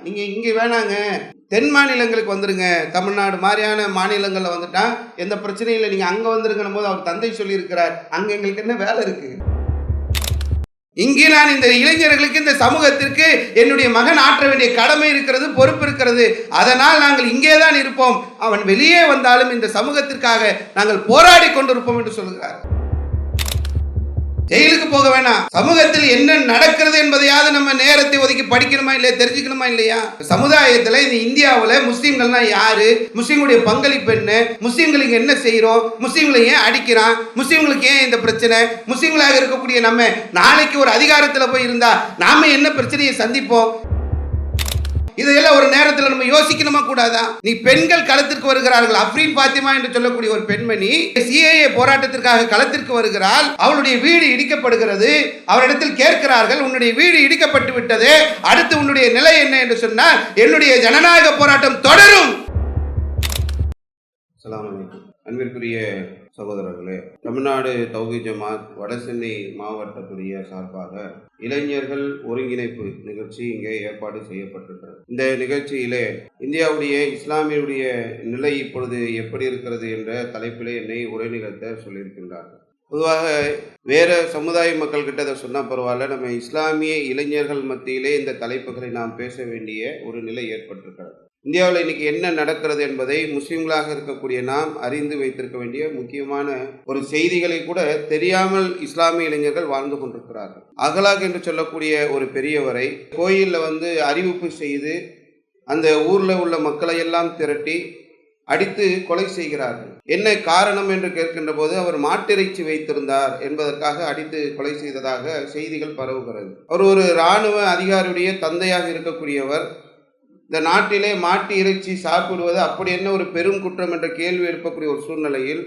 நீங்கள் இங்கே வேணாங்க, தென் மாநிலங்களுக்கு வந்துடுங்க, தமிழ்நாடு மாதிரியான மாநிலங்களில் வந்துட்டா எந்த பிரச்சனையும் இல்லை, நீங்கள் அங்கே வந்துருங்கணும் போது அவர் தந்தை சொல்லியிருக்கிறார். அங்கே எங்களுக்கு என்ன வேலை இருக்குது? இங்கே நான் இந்த இளைஞர்களுக்கு, இந்த சமூகத்திற்கு என்னுடைய மகன் ஆற்ற வேண்டிய கடமை இருக்கிறது, பொறுப்பு இருக்கிறது. அதனால் நாங்கள் இங்கே தான் இருப்போம். அவன் வெளியே வந்தாலும் இந்த சமூகத்திற்காக நாங்கள் போராடி கொண்டிருப்போம் என்று சொல்கிறார். ஜெயிலுக்கு போக வேணாம், சமூகத்தில் என்ன நடக்கிறது என்பதையாவது நம்ம நேரத்தை ஒதுக்கி படிக்கணுமா இல்லையா, தெரிஞ்சுக்கணுமா இல்லையா? சமுதாயத்தில் இந்த இந்தியாவில் முஸ்லீம்கள்னா யாரு, முஸ்லீம்களுடைய பங்களிப்பு என்ன, முஸ்லீம்களுக்கு என்ன செய்யறோம், முஸ்லீம்களை ஏன் அடிக்கிறான், முஸ்லீம்களுக்கு ஏன் இந்த பிரச்சனை, முஸ்லீம்களாக இருக்கக்கூடிய நம்ம நாளைக்கு ஒரு அதிகாரத்தில் போய் இருந்தா நாம என்ன பிரச்சனையை சந்திப்போம்? இதையெல்லாம் ஒரு நேரத்தில் நம்ம யோசிக்கணுமா கூடாதா? நீ பெண்கள் களத்திற்கு வருகிறார்கள். அப்ரீன் பாத்திமா என்று சொல்லக்கூடிய ஒரு பெண்மணி சிஏஏ போராட்டத்திற்காக களத்திற்கு வருகிறாள். அவளுடைய வீடு இடிக்கப்படுகிறது. அவரிடத்தில் கேட்கிறார்கள், உன்னுடைய வீடு இடிக்கப்பட்டு விட்டது, அடுத்து உன்னுடைய நிலை என்ன என்று சொன்னால், என்னுடைய ஜனநாயக போராட்டம் தொடரும். அஸ்ஸலாமு அலைக்கும். அன்பிற்குரிய சகோதரர்களே, தமிழ்நாடு தௌஹீத் ஜமாத் வடசென்னை மாவட்டத்துடைய சார்பாக இளைஞர்கள் ஒருங்கிணைப்பு நிகழ்ச்சி இங்கே ஏற்பாடு செய்யப்பட்டிருக்கிறது. இந்த நிகழ்ச்சியிலே இந்தியாவுடைய இஸ்லாமியுடைய நிலை இப்பொழுது எப்படி இருக்கிறது என்ற தலைப்பிலே என்னை உரை நிகழ்த்த சொல்லியிருக்கின்றார்கள். பொதுவாக வேற சமுதாய மக்கள் கிட்ட அதை சொன்னால் பரவாயில்ல, நம்ம இஸ்லாமிய இளைஞர்கள் மத்தியிலே இந்த தலைப்புகளை நாம் பேச வேண்டிய ஒரு நிலை ஏற்பட்டிருக்கிறது. இந்தியாவில் இன்னைக்கு என்ன நடக்கிறது என்பதை முஸ்லீம்களாக இருக்கக்கூடிய நாம் அறிந்து வைத்திருக்க வேண்டிய முக்கியமான ஒரு செய்திகளை கூட தெரியாமல் இஸ்லாமிய இளைஞர்கள் வாழ்ந்து கொண்டிருக்கிறார்கள். அகலாக் என்று சொல்லக்கூடிய ஒரு பெரியவரை கோயிலில் அறிவிப்பு செய்து அந்த ஊரில் உள்ள மக்களை எல்லாம் திரட்டி அடித்து கொலை செய்கிறார்கள். என்ன காரணம் என்று கேட்கின்ற போது அவர் மாட்டிறைச்சி வைத்திருந்தார் என்பதற்காக அடித்து கொலை செய்ததாக செய்திகள் பரவுகிறது. அவர் ஒரு இராணுவ அதிகாரியுடைய தந்தையாக இருக்கக்கூடியவர். இந்த நாட்டிலே மாட்டு இறைச்சி சாப்பிடுவது அப்படி என்ன ஒரு பெரும் குற்றம் என்ற கேள்வி எழுப்பக்கூடிய ஒரு சூழ்நிலையில்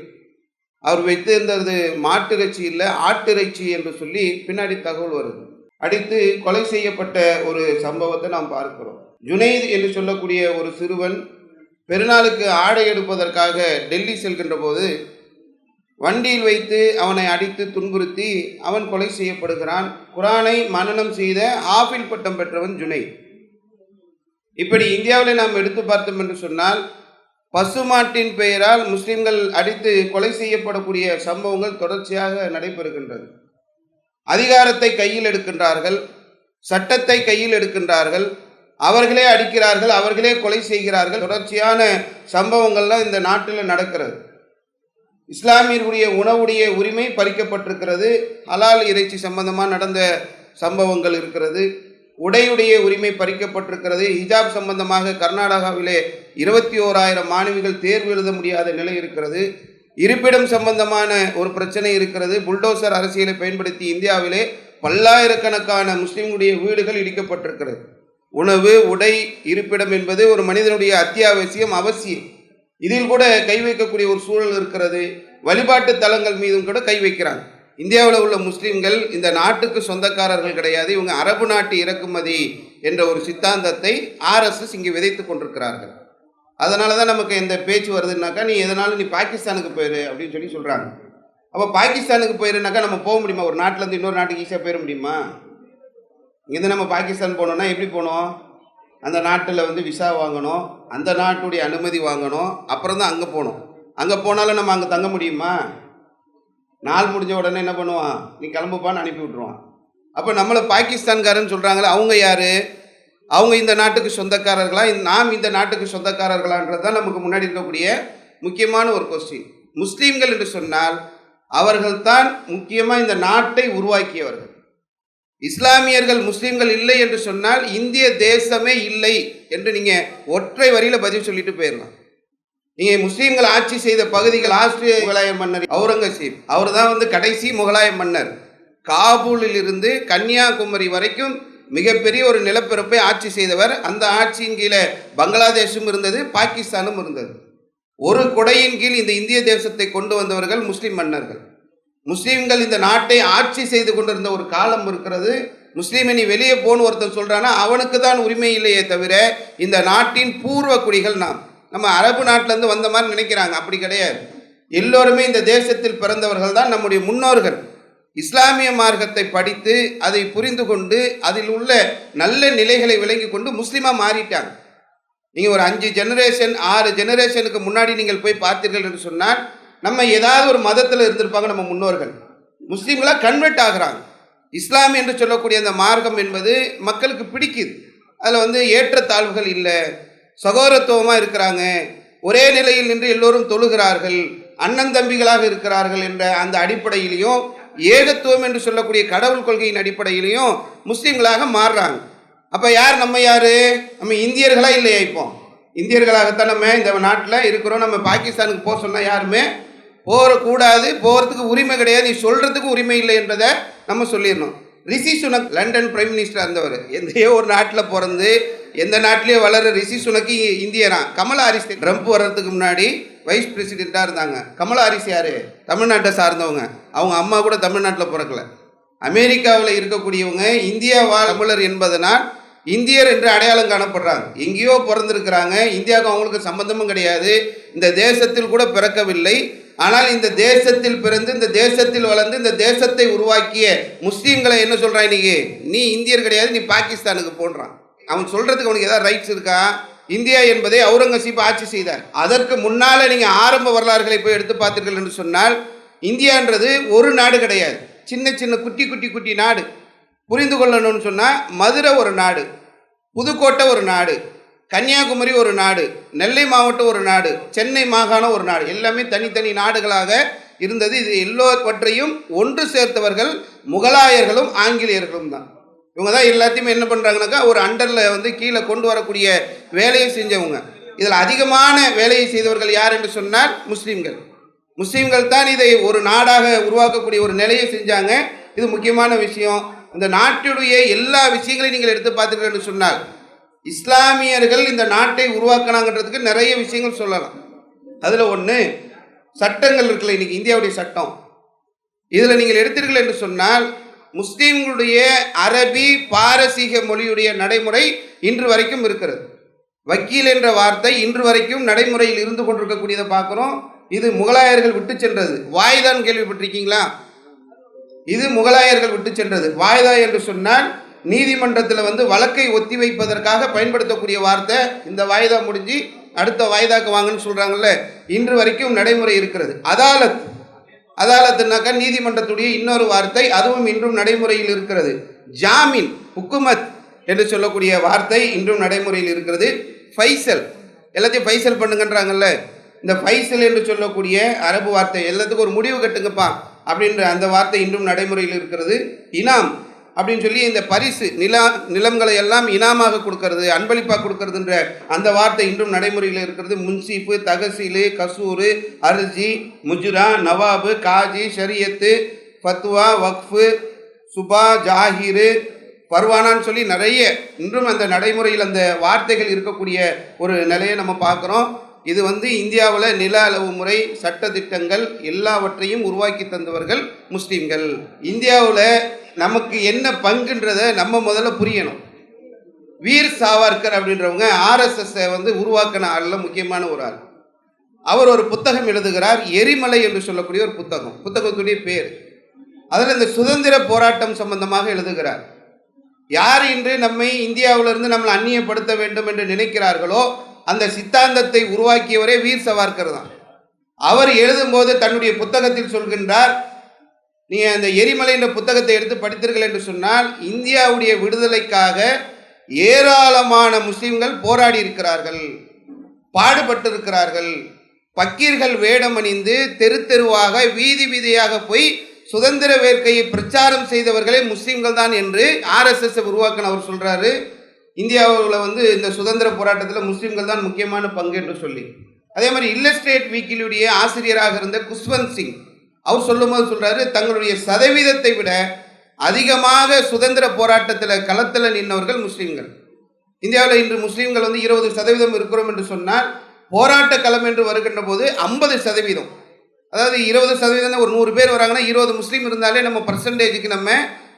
அவர் வைத்திருந்தது மாட்டு இறைச்சி இல்லை, ஆட்டிறைச்சி என்று சொல்லி பின்னாடி தகவல் வருது. அடித்து கொலை செய்யப்பட்ட ஒரு சம்பவத்தை நாம் பார்க்கிறோம். ஜுனைத் என்று சொல்லக்கூடிய ஒரு சிறுவன் பெருநாளுக்கு ஆடை எடுப்பதற்காக டெல்லி செல்கின்ற போது வண்டியில் வைத்து அவனை அடித்து துன்புறுத்தி அவன் கொலை செய்யப்படுகிறான். குரானை மனனம் செய்த ஆஃபில் பட்டம் பெற்றவன் ஜுனைத். இப்படி இந்தியாவில் நாம் எடுத்து பார்த்தோம் என்று சொன்னால் பசுமாட்டின் பெயரால் முஸ்லிம்கள் அடித்து கொலை செய்யப்படக்கூடிய சம்பவங்கள் தொடர்ச்சியாக நடைபெறுகின்றது. அதிகாரத்தை கையில் எடுக்கின்றார்கள், சட்டத்தை கையில் எடுக்கின்றார்கள், அவர்களே அடிக்கிறார்கள், அவர்களே கொலை செய்கிறார்கள். தொடர்ச்சியான சம்பவங்கள்லாம் இந்த நாட்டில் நடக்கிறது. இஸ்லாமியர்களுடைய உணவுடைய உரிமை பறிக்கப்பட்டிருக்கிறது. ஹலால் இறைச்சி சம்பந்தமாக நடந்த சம்பவங்கள் இருக்கிறது. உடையுடைய உரிமை பறிக்கப்பட்டிருக்கிறது. ஹிஜாப் சம்பந்தமாக கர்நாடகாவிலே 21,000 மாணவிகள் தேர்வு எழுத முடியாத நிலை இருக்கிறது. இருப்பிடம் சம்பந்தமான ஒரு பிரச்சனை இருக்கிறது. புல்டோசர் அரசியலை பயன்படுத்தி இந்தியாவிலே பல்லாயிரக்கணக்கான முஸ்லிம்களுடைய வீடுகள் இடிக்கப்பட்டிருக்கிறது. உணவு, உடை, இருப்பிடம் என்பது ஒரு மனிதனுடைய அத்தியாவசியம், அவசியம். இதில் கூட கை வைக்கக்கூடிய ஒரு சூழல் இருக்கிறது. வழிபாட்டு தலங்கள் மீதும் கூட கை வைக்கிறாங்க. இந்தியாவில் உள்ள முஸ்லீம்கள் இந்த நாட்டுக்கு சொந்தக்காரர்கள் கிடையாது, இவங்க அரபு நாட்டு இறக்குமதி என்ற ஒரு சித்தாந்தத்தை RSS இங்கே விதைத்து கொண்டிருக்கிறார்கள். அதனால தான் நமக்கு எந்த பேச்சு வருதுன்னாக்கா, நீ எதனாலும் நீ பாகிஸ்தானுக்கு போயிரு அப்படின்னு சொல்லி சொல்கிறாங்க. அப்போ பாகிஸ்தானுக்கு போயிருனாக்கா நம்ம போக முடியுமா? ஒரு நாட்டிலேருந்து இன்னொரு நாட்டுக்கு ஈஸியாக போயிட முடியுமா? இங்கேருந்து நம்ம பாகிஸ்தான் போனோம்னா எப்படி போகணும்? அந்த நாட்டில் விசா வாங்கணும், அந்த நாட்டுடைய அனுமதி வாங்கணும், அப்புறம் தான் அங்கே போகணும். அங்கே போனாலும் நம்ம அங்கே தங்க முடியுமா? நாள் முடிஞ்ச உடனே என்ன பண்ணுவான், நீ கிளம்புப்பான்னு அனுப்பி விட்ருவான். அப்போ நம்மளை பாகிஸ்தான்காரன்னு சொல்கிறாங்களே, அவங்க யார்? அவங்க இந்த நாட்டுக்கு சொந்தக்காரர்களா, நாம் இந்த நாட்டுக்கு சொந்தக்காரர்களான்றது தான் நமக்கு முன்னாடி இருக்கக்கூடிய முக்கியமான ஒரு கொஸ்டின். முஸ்லீம்கள் என்று சொன்னால் அவர்கள்தான் முக்கியமாக இந்த நாட்டை உருவாக்கியவர்கள். இஸ்லாமியர்கள் முஸ்லீம்கள் இல்லை என்று சொன்னால் இந்திய தேசமே இல்லை என்று நீங்கள் ஒற்றை வரியில் பதில் சொல்லிட்டு போயிடலாம். நீங்கள் முஸ்லீம்கள் ஆட்சி செய்த பகுதிகள், ஆஸ்திரிய முகலாய மன்னர் அவுரங்கசீப், அவர் தான் கடைசி முகலாய மன்னர். காபூலில் இருந்து கன்னியாகுமரி வரைக்கும் மிகப்பெரிய ஒரு நிலப்பரப்பை ஆட்சி செய்தவர். அந்த ஆட்சியின் கீழே பங்களாதேஷும் இருந்தது, பாகிஸ்தானும் இருந்தது. ஒரு கொடையின் கீழ் இந்த இந்திய தேசத்தை கொண்டு வந்தவர்கள் முஸ்லீம் மன்னர்கள். முஸ்லீம்கள் இந்த நாட்டை ஆட்சி செய்து கொண்டிருந்த ஒரு காலம் இருக்கிறது. முஸ்லீமை நீ வெளியே போன்னு ஒருத்தன் சொல்கிறான்னா அவனுக்கு தான் உரிமை இல்லையே தவிர இந்த நாட்டின் பூர்வ குடிகள் நம்ம அரபு நாட்டிலேருந்து வந்த மாதிரி நினைக்கிறாங்க. அப்படி கிடையாது. எல்லோருமே இந்த தேசத்தில் பிறந்தவர்கள் தான் நம்முடைய முன்னோர்கள். இஸ்லாமிய மார்க்கத்தை படித்து அதை புரிந்து கொண்டு அதில் உள்ள நல்ல நிலைகளை விளங்கி கொண்டு முஸ்லீமாக மாறிட்டாங்க. நீங்கள் ஒரு 5 ஜெனரேஷன் 6 ஜெனரேஷனுக்கு முன்னாடி நீங்கள் போய் பார்த்தீர்கள் என்று சொன்னால் நம்ம ஏதாவது ஒரு மதத்தில் இருந்திருப்பாங்க. நம்ம முன்னோர்கள் முஸ்லீம்களாக கன்வெர்ட் ஆகிறாங்க. இஸ்லாம் என்று சொல்லக்கூடிய அந்த மார்க்கம் என்பது மக்களுக்கு பிடிக்குது. அதில் ஏற்றத்தாழ்வுகள் இல்லை, சகோதரத்துவமாக இருக்கிறாங்க, ஒரே நிலையில் நின்று எல்லோரும் தொழுகிறார்கள், அண்ணன் தம்பிகளாக இருக்கிறார்கள் என்ற அந்த அடிப்படையிலையும், ஏகத்துவம் என்று சொல்லக்கூடிய கடவுள் கொள்கையின் அடிப்படையிலையும் முஸ்லீம்களாக மாறுறாங்க. அப்போ யார் நம்ம இந்தியர்களா இல்லையா? இப்போ இந்தியர்களாகத்தான் நம்ம இந்த நாட்டில் இருக்கிறோம். நம்ம பாகிஸ்தானுக்கு போக சொன்னால் யாருமே போகக்கூடாது, போகிறதுக்கு உரிமை கிடையாது, நீ சொல்கிறதுக்கு உரிமை இல்லை என்பதை நம்ம சொல்லிடணும். Rishi Sunak London prime minister இருந்தவர், எந்தையோ ஒரு நாட்டில் பிறந்து எந்த நாட்டிலேயே வளர ரிஷி சுனக்கு இந்தியரான். கமலா ஹாரிஸ் ட்ரம்ப் வர்றதுக்கு முன்னாடி வைஸ் பிரசிடெண்ட்டாக இருந்தாங்க. கமலா ஹாரிஸ் யார்? தமிழ்நாட்டை சார்ந்தவங்க. அவங்க அம்மா கூட தமிழ்நாட்டில் பிறக்கல. அமெரிக்காவில் இருக்கக்கூடியவங்க இந்தியா தமிழர் என்பதனால் இந்தியர் என்று அடையாளம் காணப்படுறாங்க. எங்கேயோ பிறந்திருக்கிறாங்க, இந்தியாவுக்கு அவங்களுக்கு சம்பந்தமும் கிடையாது, இந்த தேசத்தில் கூட பிறக்கவில்லை. ஆனால் இந்த தேசத்தில் பிறந்து இந்த தேசத்தில் வளர்ந்து இந்த தேசத்தை உருவாக்கிய முஸ்லீம்களை என்ன சொல்கிறான் இன்னைக்கு? நீ இந்தியர் கிடையாது, நீ பாகிஸ்தானுக்கு போன்றான். அவன் சொல்கிறதுக்கு அவனுக்கு ஏதாவது ரைட்ஸ் இருக்கா? இந்தியா என்பதை அவுரங்கசீப் ஆட்சி செய்தார். அதற்கு முன்னால் நீங்கள் ஆரம்ப வரலாறுகளை போய் எடுத்து பார்த்தீர்கள் என்று சொன்னால் இந்தியான்றது ஒரு நாடு கிடையாது, சின்ன சின்ன குட்டி குட்டி குட்டி நாடு. புரிந்து கொள்ளணும்னு சொன்னால் மதுரை ஒரு நாடு, புதுக்கோட்டை ஒரு நாடு, கன்னியாகுமரி ஒரு நாடு, நெல்லை மாவட்டம் ஒரு நாடு, சென்னை மாகாணம் ஒரு நாடு, எல்லாமே தனித்தனி நாடுகளாக இருந்தது. இது எல்லாவற்றையும் ஒன்று சேர்த்தவர்கள் முகலாயர்களும் ஆங்கிலேயர்களும் தான். இவங்க தான் எல்லாத்தையுமே என்ன பண்ணுறாங்கனாக்கா ஒரு அண்டரில் கீழே கொண்டு வரக்கூடிய வேலையை செஞ்சவங்க. இதில் அதிகமான வேலையை செய்தவர்கள் யார் என்று சொன்னால் முஸ்லீம்கள். முஸ்லீம்கள் தான் இதை ஒரு நாடாக உருவாக்கக்கூடிய ஒரு நிலையை செஞ்சாங்க. இது முக்கியமான விஷயம். இந்த நாட்டுடைய எல்லா விஷயங்களையும் நீங்கள் எடுத்து பார்த்தீங்கன்னு சொன்னால் இஸ்லாமியர்கள் இந்த நாட்டை உருவாக்கினாங்கன்றதுக்கு நிறைய விஷயங்கள் சொல்லலாம். அதில் ஒன்று சட்டங்கள் இருக்குல்ல, இன்னைக்கு இந்தியாவுடைய சட்டம். இதில் நீங்கள் எடுத்தீர்கள் என்று சொன்னால் முஸ்லீம்களுடைய அரபி பாரசீக மொழியுடைய நடைமுறை இன்று வரைக்கும் இருக்கிறது. வக்கீல் என்ற வார்த்தை இன்று வரைக்கும் நடைமுறையில் இருந்து கொண்டிருக்கக்கூடியதை பார்க்குறோம். இது முகலாயர்கள் விட்டு சென்றது. வாய்தான் கேள்விப்பட்டிருக்கீங்களா? இது முகலாயர்கள் விட்டு சென்றது. வாய்தா என்று சொன்னால் நீதிமன்றத்தில் வழக்கை ஒத்தி வைப்பதற்காக பயன்படுத்தக்கூடிய வார்த்தை. இந்த வாய்தா முடிஞ்சு அடுத்த வாய்தாக்கு வாங்கன்னு சொல்கிறாங்கல்ல, இன்று வரைக்கும் நடைமுறை இருக்கிறது. அதாலத், அதாலத்துனாக்கா நீதிமன்றத்துடைய இன்னொரு வார்த்தை, அதுவும் இன்றும் நடைமுறையில் இருக்கிறது. ஜாமீன், ஹுக்குமத் என்று சொல்லக்கூடிய வார்த்தை இன்றும் நடைமுறையில் இருக்கிறது. ஃபைசல், எல்லாத்தையும் ஃபைசல் பண்ணுங்கன்றாங்கல்ல, இந்த ஃபைசல் என்று சொல்லக்கூடிய அரபு வார்த்தை, எல்லாத்துக்கும் ஒரு முடிவு கட்டுங்கப்பா அப்படின்ற அந்த வார்த்தை இன்றும் நடைமுறையில் இருக்கிறது. இனாம் அப்படின்னு சொல்லி இந்த பரிசு நிலங்களை எல்லாம் இனாமாக கொடுக்கறது, அன்பளிப்பாக கொடுக்கறதுன்ற அந்த வார்த்தை இன்றும் நடைமுறையில் இருக்கிறது. முன்சீப்பு, தகசீலு, கசூரு, அர்ஜி, முஜ்ரா, நவாபு, காஜி, ஷரியத்து, ஃபத்வா, வக்ஃபு, சுபா, ஜாகிரு, பர்வானான்னு சொல்லி நிறைய இன்றும் அந்த நடைமுறையில் அந்த வார்த்தைகள் இருக்கக்கூடிய ஒரு நிலையை நம்ம பார்க்குறோம். இது இந்தியாவில் நில அளவு முறை, சட்டத்திட்டங்கள் எல்லாவற்றையும் உருவாக்கி தந்தவர்கள் முஸ்லீம்கள். இந்தியாவில் நமக்கு என்ன பங்குன்றதை நம்ம முதல்ல புரியணும். வீர் சாவர்கர் அப்படின்றவங்க ஆர்எஸ்எஸ் உருவாக்கின ஆளில் முக்கியமான ஒரு ஆள். அவர் ஒரு புத்தகம் எழுதுகிறார், எரிமலை என்று சொல்லக்கூடிய ஒரு புத்தகம். புத்தகத்துடைய பேர். அதில் இந்த சுதந்திர போராட்டம் சம்பந்தமாக எழுதுகிறார். யார் இன்று நம்மை இந்தியாவிலிருந்து நம்மளை அந்நியப்படுத்த வேண்டும் என்று நினைக்கிறார்களோ அந்த சித்தாந்தத்தை உருவாக்கியவரே வீர் சவார்கர் தான். அவர் எழுதும்போது தன்னுடைய புத்தகத்தில் சொல்கின்றார், நீங்கள் அந்த எரிமலை என்ற புத்தகத்தை எடுத்து படித்தீர்கள் என்று சொன்னால் இந்தியாவுடைய விடுதலைக்காக ஏராளமான முஸ்லிம்கள் போராடி இருக்கிறார்கள், பாடுபட்டிருக்கிறார்கள். பக்கீர்கள் வேடம் அணிந்து தெரு தெருவாக வீதி வீதியாக போய் சுதந்திர வேட்கையை பிரச்சாரம் செய்தவர்களே முஸ்லீம்கள் தான் என்று ஆர்எஸ்எஸ் உருவாக்கின அவர் சொல்கிறாரு. இந்தியாவில் இந்த சுதந்திர போராட்டத்தில் முஸ்லீம்கள் தான் முக்கியமான பங்கு என்று சொல்லி. அதே மாதிரி இல்லஸ்ட்ரேட் வீக்கிலுடைய ஆசிரியராக இருந்த குஷ்வந்த் சிங் அவர் சொல்லும்போது சொல்கிறாரு, தங்களுடைய சதவீதத்தை விட அதிகமாக சுதந்திர போராட்டத்தில் களத்தில் நின்றவர்கள் முஸ்லீம்கள். இந்தியாவில் இன்று முஸ்லீம்கள் 20% இருக்கிறோம் என்று சொன்னால் போராட்ட களம் என்று வருகின்ற போது 50%, அதாவது 20% ஒரு 100 பேர் வராங்கன்னா 20 முஸ்லீம் இருந்தாலே நம்ம பர்சன்டேஜுக்கு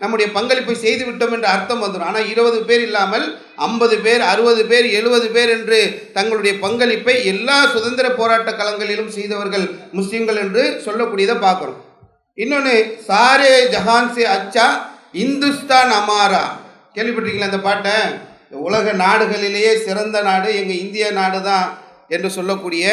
நம்முடைய பங்களிப்பை செய்து விட்டோம் என்ற அர்த்தம் வந்துடும். ஆனால் 20 பேர் இல்லாமல் 50 பேர், 60 பேர், 70 பேர் என்று தங்களுடைய பங்களிப்பை எல்லா சுதந்திர போராட்ட களங்களிலும் செய்தவர்கள் முஸ்லீம்கள் என்று சொல்லக்கூடியதை பார்க்குறோம். இன்னொன்று சாரே ஜஹான் சே அச்சா இந்துஸ்தான் அமாரா, கேள்விப்பட்டிருக்கீங்களா அந்த பாட்டை? உலக நாடுகளிலேயே சிறந்த நாடு எங்கள் இந்திய நாடு தான் என்று சொல்லக்கூடிய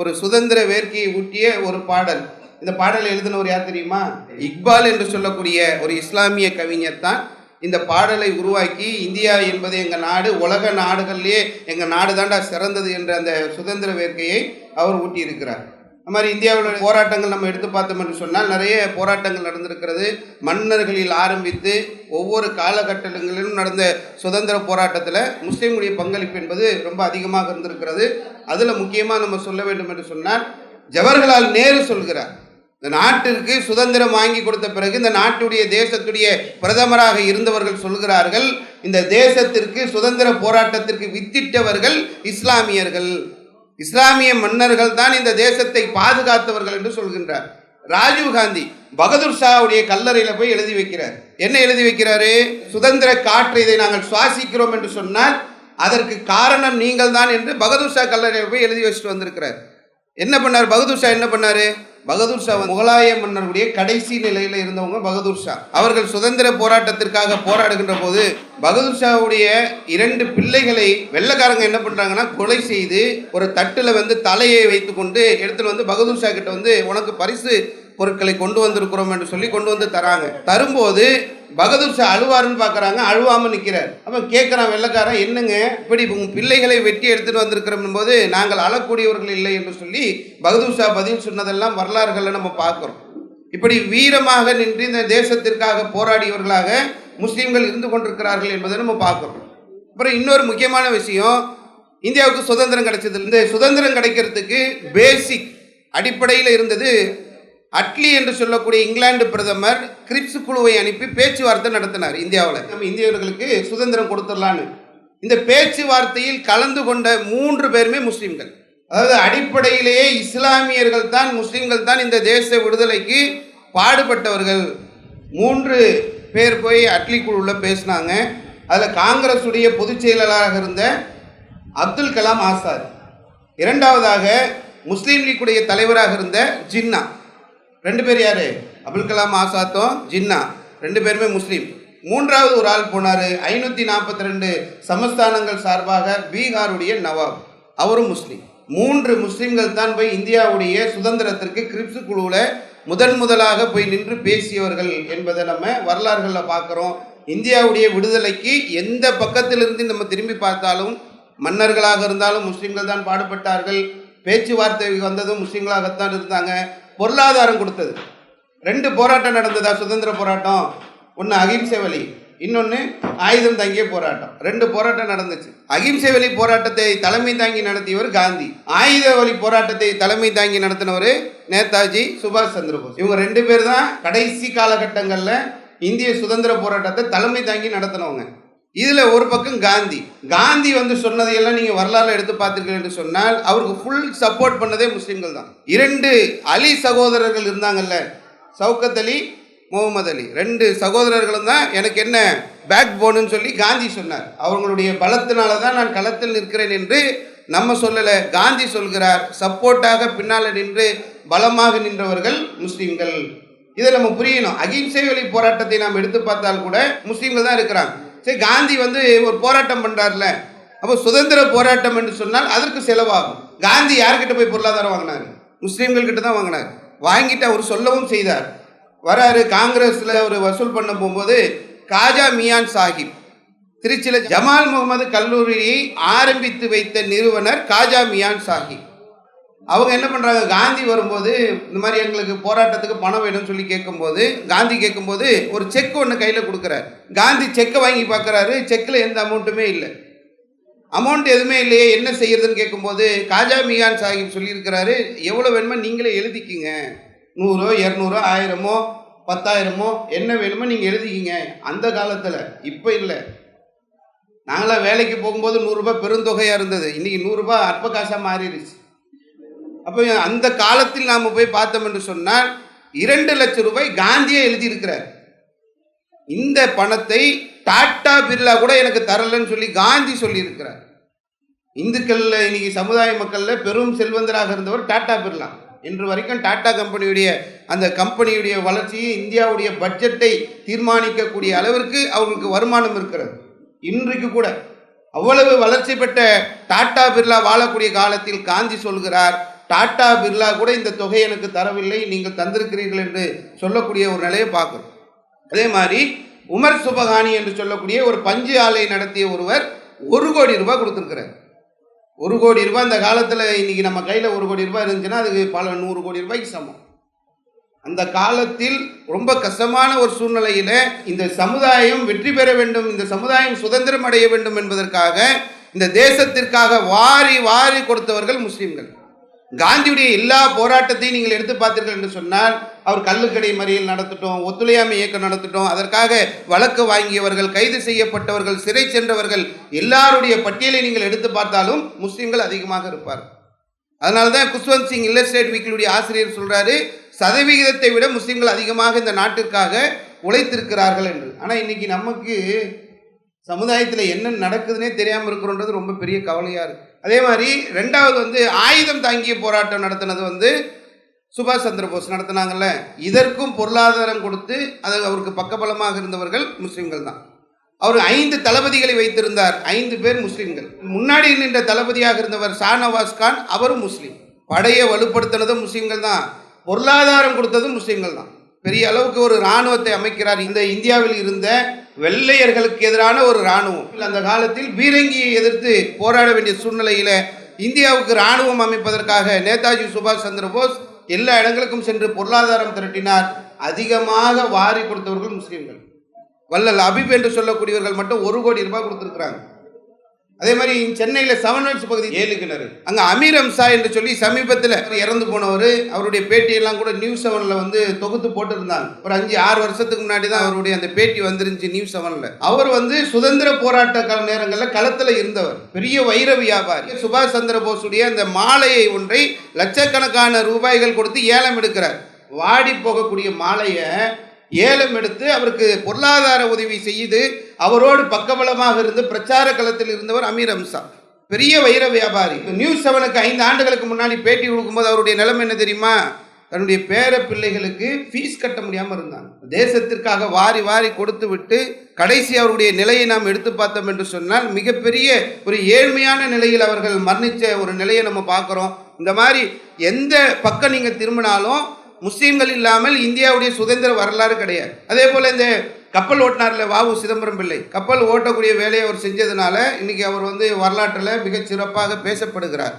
ஒரு சுதந்திர வேட்கையை ஊட்டிய ஒரு பாடல். இந்த பாடலை எழுதினவர் யார் தெரியுமா? இக்பால் என்று சொல்லக்கூடிய ஒரு இஸ்லாமிய கவிஞர் தான் இந்த பாடலை உருவாக்கி இந்தியா என்பது எங்கள் நாடு, உலக நாடுகள்லேயே எங்கள் நாடு தாண்டா சிறந்தது என்ற அந்த சுதந்திர வேட்கையை அவர் ஊட்டியிருக்கிறார். அது மாதிரி இந்தியாவோட போராட்டங்கள் நம்ம எடுத்து பார்த்தோம் என்று சொன்னால் நிறைய போராட்டங்கள் நடந்திருக்கிறது. மன்னர்களில் ஆரம்பித்து ஒவ்வொரு காலகட்டங்களிலும் நடந்த சுதந்திர போராட்டத்தில் முஸ்லீம்களுடைய பங்களிப்பு என்பது ரொம்ப அதிகமாக இருந்திருக்கிறது. அதில் முக்கியமாக நம்ம சொல்ல வேண்டும் என்று சொன்னால் ஜவஹர்லால் நேரு சொல்கிறார், இந்த நாட்டிற்கு சுதந்திரம் வாங்கி கொடுத்த பிறகு இந்த நாட்டுடைய தேசத்துடைய பிரதமராக இருந்தவர்கள் சொல்கிறார்கள், இந்த தேசத்திற்கு சுதந்திர போராட்டத்திற்கு வித்திட்டவர்கள் இஸ்லாமியர்கள், இஸ்லாமிய மன்னர்கள் தான் இந்த தேசத்தை பாதுகாத்தவர்கள் என்று சொல்கின்றார். ராஜீவ்காந்தி பகதூர் ஷாவுடைய கல்லறையில் போய் எழுதி வைக்கிறார். என்ன எழுதி வைக்கிறாரு? சுதந்திர காற்றை இதை நாங்கள் சுவாசிக்கிறோம் என்று சொன்னால் அதற்கு காரணம் நீங்கள் தான் என்று பகதூர் ஷா கல்லறையில் போய் எழுதி வச்சுட்டு வந்திருக்கிறார். என்ன பண்ணார் பகதூர் ஷா? என்ன பண்ணாரு? பகதூர் ஷா முகலாய மன்னருடைய கடைசி நிலையில் இருந்தவங்க பகதூர் ஷா. அவர்கள் சுதந்திர போராட்டத்திற்காக போராடுகின்ற போது பகதூர் ஷாவுடைய 2 பிள்ளைகளை வெள்ளைக்காரங்க என்ன பண்றாங்கன்னா கொலை செய்து ஒரு தட்டுல தலையை வைத்து கொண்டு எடுத்துட்டு பகதூர் ஷா கிட்ட உனக்கு பரிசு பொருட்களை கொண்டு வந்திருக்கிறோம் என்று சொல்லி கொண்டு வந்து தராங்க. தரும்போது பகதூர் ஷா அழுவாருன்னு பார்க்குறாங்க, அழுவாமல் நிற்கிறார். அப்போ கேட்குறான் வெள்ளைக்காரன், என்னங்க இப்படி உங்கள் பிள்ளைகளை வெட்டி எடுத்துகிட்டு வந்திருக்கிறோம் போது நாங்கள் அழக்கூடியவர்கள் இல்லை என்று சொல்லி பகதூர் ஷா பதில் சொன்னதெல்லாம் வரலாறுகளில் நம்ம பார்க்குறோம். இப்படி வீரமாக நின்று இந்த தேசத்திற்காக போராடியவர்களாக முஸ்லீம்கள் இருந்து கொண்டிருக்கிறார்கள் என்பதை நம்ம பார்க்குறோம். அப்புறம் இன்னொரு முக்கியமான விஷயம், இந்தியாவுக்கு சுதந்திரம் கிடைச்சது. இந்த சுதந்திரம் கிடைக்கிறதுக்கு பேசிக் அடிப்படையில் இருந்தது அட்லி என்று சொல்லக்கூடிய இங்கிலாந்து பிரதமர் கிரிப்ஸ் குழுவை அனுப்பி பேச்சுவார்த்தை நடத்தினார் இந்தியாவில். நம்ம இந்தியர்களுக்கு சுதந்திரம் கொடுத்துடலான்னு. இந்த பேச்சுவார்த்தையில் கலந்து கொண்ட 3 பேருமே முஸ்லீம்கள். அதாவது அடிப்படையிலேயே இஸ்லாமியர்கள் தான், முஸ்லீம்கள் தான் இந்த தேச விடுதலைக்கு பாடுபட்டவர்கள். 3 பேர் போய் அட்லி குழுவில் பேசினாங்க. அதில் காங்கிரஸுடைய பொதுச் செயலாளராக இருந்த அப்துல் கலாம் ஆசாத், 2வதாக முஸ்லீம் லீக்குடைய தலைவராக இருந்த ஜின்னா. 2 பேர் யாரு? அப்துல் கலாம் ஆசாத்தும் ஜின்னா, 2 பேருமே முஸ்லீம். 3வது ஒரு ஆள் போனார், 542 சமஸ்தானங்கள் சார்பாக பீகாருடைய நவாப், அவரும் முஸ்லீம். 3 முஸ்லீம்கள் தான் போய் இந்தியாவுடைய சுதந்திரத்திற்கு கிரிப்ஸ் குழுவில் முதலாக போய் நின்று பேசியவர்கள் என்பதை நம்ம வரலாறுகளில் பார்க்குறோம். இந்தியாவுடைய விடுதலைக்கு எந்த பக்கத்திலிருந்து நம்ம திரும்பி பார்த்தாலும் மன்னர்களாக இருந்தாலும் முஸ்லீம்கள் தான் பாடுபட்டார்கள். பேச்சுவார்த்தை வந்ததும் முஸ்லீம்களாகத்தான் இருந்தாங்க. பொருளாதாரம் கொடுத்தது. 2 போராட்டம் நடந்ததா சுதந்திர போராட்டம்? ஒன்று அகிம்சை வழி, இன்னொன்று ஆயுதம் தாங்கிய போராட்டம். 2 போராட்டம் நடந்துச்சு. அகிம்சை வழி போராட்டத்தை தலைமை தாங்கி நடத்தியவர் காந்தி, ஆயுத வழி போராட்டத்தை தலைமை தாங்கி நடத்தினவர் நேதாஜி சுபாஷ் சந்திரபோஸ். இவங்க 2 பேர் தான் கடைசி காலகட்டங்களில் இந்திய சுதந்திர போராட்டத்தை தலைமை தாங்கி நடத்தினவங்க. இதில் ஒரு பக்கம் காந்தி சொன்னதையெல்லாம் நீங்கள் வரலாறு எடுத்து பார்த்துருக்கீங்க என்று சொன்னால் அவருக்கு ஃபுல் சப்போர்ட் பண்ணதே முஸ்லீம்கள் தான். 2 அலி சகோதரர்கள் இருந்தாங்கல்ல, சவுக்கத் அலி, முகமது அலி, 2 சகோதரர்களும் தான் எனக்கு என்ன பேக் போனுன்னு சொல்லி காந்தி சொன்னார். அவங்களுடைய பலத்தினால தான் நான் களத்தில் நிற்கிறேன் என்று நம்ம சொல்லலை, காந்தி சொல்கிறார். சப்போர்ட்டாக பின்னால் நின்று பலமாக நின்றவர்கள் முஸ்லீம்கள். இதை நம்ம புரியணும். அகிம்சை வழி போராட்டத்தை நாம் எடுத்து பார்த்தால் கூட முஸ்லீம்கள் தான் இருக்கிறாங்க. சரி, காந்தி ஒரு போராட்டம் பண்ணுறாருல, அப்போ சுதந்திர போராட்டம் என்று சொன்னால் அதற்கு செலவாகும். காந்தி யார்கிட்ட போய் பொருளாதாரம் வாங்கினார்? முஸ்லீம்கள் கிட்ட தான் வாங்கினார். வாங்கிட்டு அவர் சொல்லவும் செய்தார். வராரு காங்கிரஸில் அவர் வசூல் பண்ண போகும்போது காஜா மியான் சாஹிப், திருச்சியில் ஜமால் முகமது கல்லூரியை ஆரம்பித்து வைத்த நிறுவனர் காஜா மியான் சாஹிப், அவங்க என்ன பண்ணுறாங்க, காந்தி வரும்போது இந்த மாதிரி எங்களுக்கு போராட்டத்துக்கு பணம் வேணும்னு சொல்லி கேட்கும்போது, காந்தி கேட்கும்போது ஒரு செக் ஒன்று கையில் கொடுக்குறாரு. காந்தி செக்கை வாங்கி பார்க்குறாரு, செக்கில் எந்த அமௌண்ட்டுமே இல்லை. அமௌண்ட் எதுவுமே இல்லையே, என்ன செய்யறதுன்னு கேட்கும்போது காஜா மியான் சாஹிப் சொல்லியிருக்கிறாரு, எவ்வளோ வேணுமோ நீங்களே எழுதிக்கிங்க, 100, 200, 1000, 10,000 என்ன வேணுமோ நீங்கள் எழுதிக்கிங்க. அந்த காலத்தில், இப்போ இல்லை. நாங்களாம் வேலைக்கு போகும்போது 100 ரூபாய் பெருந்தொகையாக இருந்தது, இன்றைக்கி 100 ரூபாய் அற்ப காசாக மாறிடுச்சு. அப்போ அந்த காலத்தில் நாம் போய் பார்த்தோம் என்று சொன்னால் 2 லட்சம் ரூபாய் காந்தியே எழுதியிருக்கிறார். இந்த பணத்தை டாட்டா பிர்லா கூட எனக்கு தரலன்னு சொல்லி காந்தி சொல்லியிருக்கிறார். இந்துக்களில் இன்னைக்கு சமுதாய மக்களில் பெரும் செல்வந்தராக இருந்தவர் டாட்டா பிர்லா. இன்று வரைக்கும் டாடா கம்பெனியுடைய அந்த கம்பெனியுடைய வளர்ச்சியை இந்தியாவுடைய பட்ஜெட்டை தீர்மானிக்கக்கூடிய அளவிற்கு அவர்களுக்கு வருமானம் இருக்கிறது. இன்றைக்கு கூட அவ்வளவு வளர்ச்சி பெற்ற டாடா பிர்லா வாழக்கூடிய காலத்தில் காந்தி சொல்கிறார், டாடா பிர்லா கூட இந்த தொகை எனக்கு தரவில்லை, நீங்கள் தந்திருக்கிறீர்கள் என்று சொல்லக்கூடிய ஒரு நிலையை பார்க்கிறோம். அதே மாதிரி உமர் சுபஹானி என்று சொல்லக்கூடிய ஒரு பஞ்சு ஆலை நடத்திய ஒருவர் 1 கோடி ரூபாய் கொடுத்துருக்கிறார். 1 கோடி ரூபாய் அந்த காலத்தில், இன்னைக்கு நம்ம கையில் 1 கோடி ரூபாய் இருந்துச்சுன்னா அதுக்கு பல 100 கோடி ரூபாய்க்கு சமம். அந்த காலத்தில் ரொம்ப கஷ்டமான ஒரு சூழ்நிலையில் இந்த சமுதாயம் வெற்றி பெற வேண்டும், இந்த சமுதாயம் சுதந்திரம் அடைய வேண்டும் என்பதற்காக இந்த தேசத்திற்காக வாரி வாரி கொடுத்தவர்கள் முஸ்லீம்கள். காந்தியுடைய எல்லா போராட்டத்தையும் நீங்கள் எடுத்து பார்த்தீர்கள் என்று சொன்னால், அவர் கள்ளுக்கடை மறியல் நடத்திட்டோம், ஒத்துழையாமை இயக்கம் நடத்திட்டோம், அதற்காக வழக்கு வாங்கியவர்கள், கைது செய்யப்பட்டவர்கள், சிறை சென்றவர்கள் எல்லாருடைய பட்டியலை நீங்கள் எடுத்து பார்த்தாலும் முஸ்லீம்கள் அதிகமாக இருப்பார். அதனால தான் குஷ்வந்த் சிங் இல்லஸ்ட்ரேட் வீக்கிலுடைய ஆசிரியர் சொல்றாரு, சதவிகிதத்தை விட முஸ்லீம்கள் அதிகமாக இந்த நாட்டிற்காக உழைத்திருக்கிறார்கள் என்று. ஆனால் இன்னைக்கு நமக்கு சமுதாயத்தில் என்ன நடக்குதுன்னே தெரியாமல் இருக்கிறோன்றது ரொம்ப பெரிய கவலையாக இருக்குது. அதே மாதிரி ரெண்டாவது ஆயுதம் தாங்கிய போராட்டம் நடத்தினது சுபாஷ் சந்திர போஸ் நடத்தினாங்கல்ல, இதற்கும் பொருளாதாரம் கொடுத்து அது அவருக்கு பக்கபலமாக இருந்தவர்கள் முஸ்லீம்கள் தான். அவர் 5 தளபதிகளை வைத்திருந்தார், 5 பேர் முஸ்லீம்கள். முன்னாடி நின்ற தளபதியாக இருந்தவர் ஷாநவாஸ் கான், அவரும் முஸ்லீம். படையை வலுப்படுத்தினதும் முஸ்லீம்கள் தான், பொருளாதாரம் கொடுத்ததும் முஸ்லீம்கள் தான். பெரிய அளவுக்கு ஒரு இராணுவத்தை அமைக்கிறார். இந்த இந்தியாவில் இருந்த வெள்ளையர்களுக்கு எதிரான ஒரு இராணுவம். அந்த காலத்தில் பீரங்கியை எதிர்த்து போராட வேண்டிய சூழ்நிலையில் இந்தியாவுக்கு இராணுவம் அமைப்பதற்காக நேதாஜி சுபாஷ் சந்திர போஸ் எல்லா இடங்களுக்கும் சென்று பொருளாதாரம் திரட்டினார். அதிகமாக வாரி கொடுத்தவர்கள் முஸ்லீம்கள். வள்ளல் அபிப் என்று சொல்லக்கூடியவர்கள் மட்டும் 1 கோடி ரூபாய் கொடுத்துருக்குறாங்க. அதே மாதிரி சென்னையில் 7 Hills பகுதி 7 கிணறு, அங்கே அமீர் அம்சா என்று சொல்லி சமீபத்தில் இறந்து போனவர், அவருடைய பேட்டியெல்லாம் கூட நியூஸ் 7ல் தொகுத்து போட்டிருந்தாங்க. ஒரு 5-6 வருஷத்துக்கு முன்னாடி தான் அவருடைய அந்த பேட்டி வந்துருந்துச்சு நியூஸ் 7ல். அவர் சுதந்திர போராட்ட நேரங்களில் களத்தில் இருந்தவர், பெரிய வைர வியாபாரி. சுபாஷ் சந்திர போஸுடைய அந்த மாலையை ஒன்றை லட்சக்கணக்கான ரூபாய்கள் கொடுத்து ஏலம் எடுக்கிறார். வாடி போகக்கூடிய மாலையை ஏலம் எடுத்து அவருக்கு பொருளாதார உதவி செய்து அவரோடு பக்கபலமாக இருந்து பிரச்சார களத்தில் இருந்தவர் அமீர் அம்சா, பெரிய வைர வியாபாரி. நியூஸ் 7க்கு 5 ஆண்டுகளுக்கு முன்னாடி பேட்டி கொடுக்கும்போது அவருடைய நிலைமை என்ன தெரியுமா? தன்னுடைய பேர பிள்ளைகளுக்கு ஃபீஸ் கட்ட முடியாமல் இருந்தாங்க. தேசத்திற்காக வாரி வாரி கொடுத்து விட்டு கடைசி அவருடைய நிலையை நாம் எடுத்து பார்த்தோம் என்று சொன்னால் மிகப்பெரிய ஒரு ஏழ்மையான நிலையில் அவர்கள் மரணித்த ஒரு நிலையை நம்ம பார்க்குறோம். இந்த மாதிரி எந்த பக்கம் நீங்கள் திரும்பினாலும் முஸ்லீம்கள் இல்லாமல் இந்தியாவுடைய சுதந்திர வரலாறு கிடையாது. அதே போல் இந்த கப்பல் ஓட்டினார்ல வாவு சிதம்பரம் பிள்ளை, கப்பல் ஓட்டக்கூடிய வேலையை அவர் செஞ்சதுனால இன்னைக்கு அவர் வரலாற்றில் மிகச் சிறப்பாக பேசப்படுகிறார்.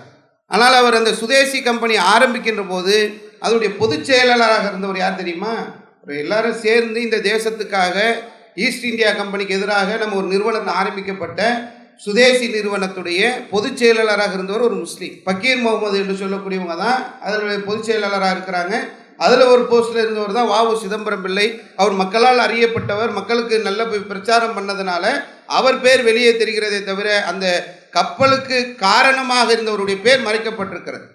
ஆனால் அவர் அந்த சுதேசி கம்பெனி ஆரம்பிக்கின்ற போது அதனுடைய பொதுச் செயலாளராக இருந்தவர் யார் தெரியுமா? எல்லாரும் சேர்ந்து இந்த தேசத்துக்காக ஈஸ்ட் இந்தியா கம்பெனிக்கு எதிராக நம்ம ஒரு நிறுவனம் ஆரம்பிக்கப்பட்ட சுதேசி நிறுவனத்துடைய பொதுச் செயலாளராக இருந்தவர் ஒரு முஸ்லீம், பக்கீர் முகமது என்று சொல்லக்கூடியவங்க தான் அதனுடைய பொதுச் செயலாளராக இருக்கிறாங்க. அதில் ஒரு போஸ்டில் இருந்தவர் தான் வாவு சிதம்பரம் பிள்ளை. அவர் மக்களால் அறியப்பட்டவர், மக்களுக்கு நல்ல பிரச்சாரம் பண்ணதுனால அவர் பேர் வெளியே தெரிகிறதே தவிர அந்த கப்பலுக்கு காரணமாக இருந்தவருடைய பேர் மறைக்கப்பட்டிருக்கிறது.